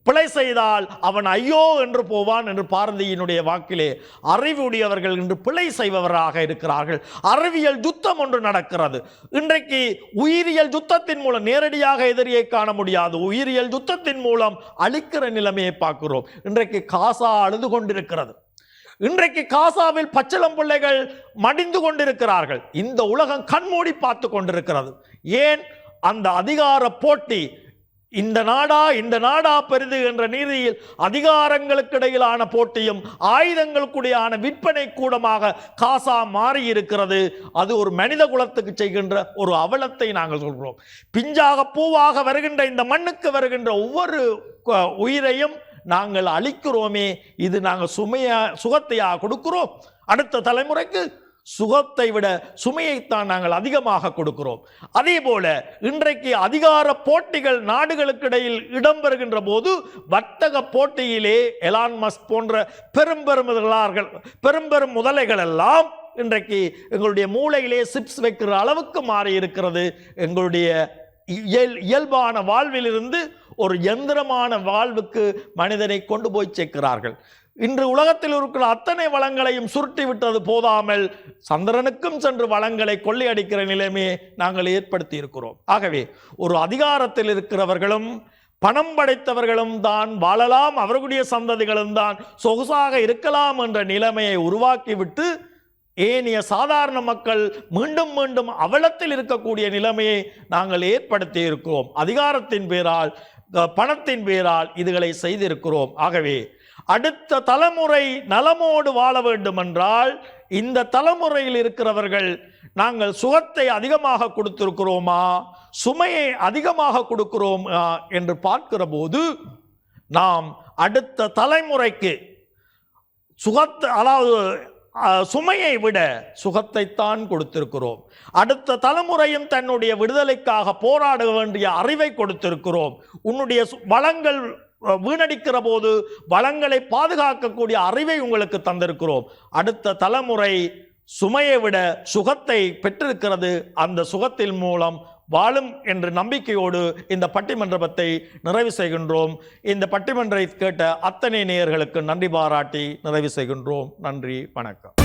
பிழை செய்தால் அவன் ஐயோ என்று போவான் என்று பாரதியினுடைய வாக்கிலே அறிவுடையவர்கள் இன்று பிழை செய்பவராக இருக்கிறார்கள். அறிவியல் யுத்தம் ஒன்று நடக்கிறது. இன்றைக்கு உயிரியல் யுத்தத்தின் மூலம் நேரடியாக எதிரியை காண முடியாது. உயிரியல் யுத்தத்தின் மூலம் அழிக்கிற நிலைமையை பார்க்கிறோம். இன்றைக்கு காசா அழுது கொண்டிருக்கிறது. இன்றைக்கு காசாவில் பச்சிளம் பிள்ளைகள் மடிந்து கொண்டிருக்கிறார்கள். இந்த உலகம் கண்மூடி பார்த்து கொண்டிருக்கிறது. ஏன்? அந்த அதிகார போட்டி, இந்த நாடா பெரிது என்ற நீதியில் அதிகாரங்களுக்கு இடையிலான போட்டியும் ஆயுதங்களுக்குடையான விற்பனை கூடமாக காசா மாறி இருக்கிறது. அது ஒரு மனித குலத்துக்கு செய்கின்ற ஒரு அவலத்தை நாங்கள் சொல்கிறோம். பிஞ்சாக பூவாக வருகின்ற இந்த மண்ணுக்கு வருகின்ற ஒவ்வொரு உயிரையும் நாங்கள் அழிக்கிறோமே. இது நாங்கள் சுகத்தையாக கொடுக்கிறோம். அடுத்த தலைமுறைக்கு சுகத்தை விட சுமையைத்தான் நாங்கள் அதிகமாக கொடுக்கிறோம். அதே போல இன்றைக்கு அதிகார போட்டிகள் நாடுகளுக்கு இடையில் இடம்பெறுகின்ற போது வர்த்தக போட்டியிலே எலான் மஸ்க் போன்ற பெரும் முதலைகள் எல்லாம் இன்றைக்கு எங்களுடைய மூளையிலே சிப்ஸ் வைக்கிற அளவுக்கு மாறி இருக்கிறது. எங்களுடைய இயல்பான வாழ்விலிருந்து ஒரு யந்திரமான வாழ்வுக்கு மனிதனை கொண்டு போய் சேர்க்கிறார்கள். இன்று உலகத்தில் இருக்கிற அத்தனை வளங்களையும் சுருட்டி விட்டது போதாமல் சந்திரனுக்கும் சென்று வளங்களை கொள்ளையடிக்கிற நிலைமையை நாங்கள் ஏற்படுத்தி இருக்கிறோம். ஆகவே ஒரு அதிகாரத்தில் இருக்கிறவர்களும் பணம் படைத்தவர்களும் தான் வாழலாம், அவர்களுடைய சந்ததிகளும் தான் சொகுசாக இருக்கலாம் என்ற நிலைமையை உருவாக்கிவிட்டு ஏனைய சாதாரண மக்கள் மீண்டும் மீண்டும் அவலத்தில் இருக்கக்கூடிய நிலைமையை நாங்கள் ஏற்படுத்தி இருக்கிறோம். அதிகாரத்தின் பேரால், பணத்தின் பேரால் இதுகளை செய்திருக்கிறோம். ஆகவே அடுத்த தலைமுறை நலமோடு வாழ வேண்டும் என்றால் இந்த தலைமுறையில் இருக்கிறவர்கள் நாங்கள் சுகத்தை அதிகமாக கொடுத்திருக்கிறோமா, சுமையை அதிகமாக கொடுக்கிறோமா என்று பார்க்கிற போது நாம் அடுத்த தலைமுறைக்கு சுமையை விட சுகத்தைத்தான் கொடுத்திருக்கிறோம். அடுத்த தலைமுறையும் தன்னுடைய விடுதலைக்காக போராட வேண்டிய அறிவை கொடுத்திருக்கிறோம். உன்னுடைய வளங்கள் வீணடிக்கிற போது வளங்களை பாதுகாக்கக்கூடிய அறிவை உங்களுக்கு தந்திருக்கிறோம். அடுத்த தலைமுறை சுமையை விட சுகத்தை பெற்றிருக்கிறது. அந்த சுகத்தின் மூலம் வாழும் என்ற நம்பிக்கையோடு இந்த பட்டிமன்றத்தை நிறைவு செய்கின்றோம். இந்த பட்டிமன்றத்தை கேட்ட அத்தனை நேயர்களுக்கு நன்றி பாராட்டி நிறைவு செய்கின்றோம். நன்றி, வணக்கம்.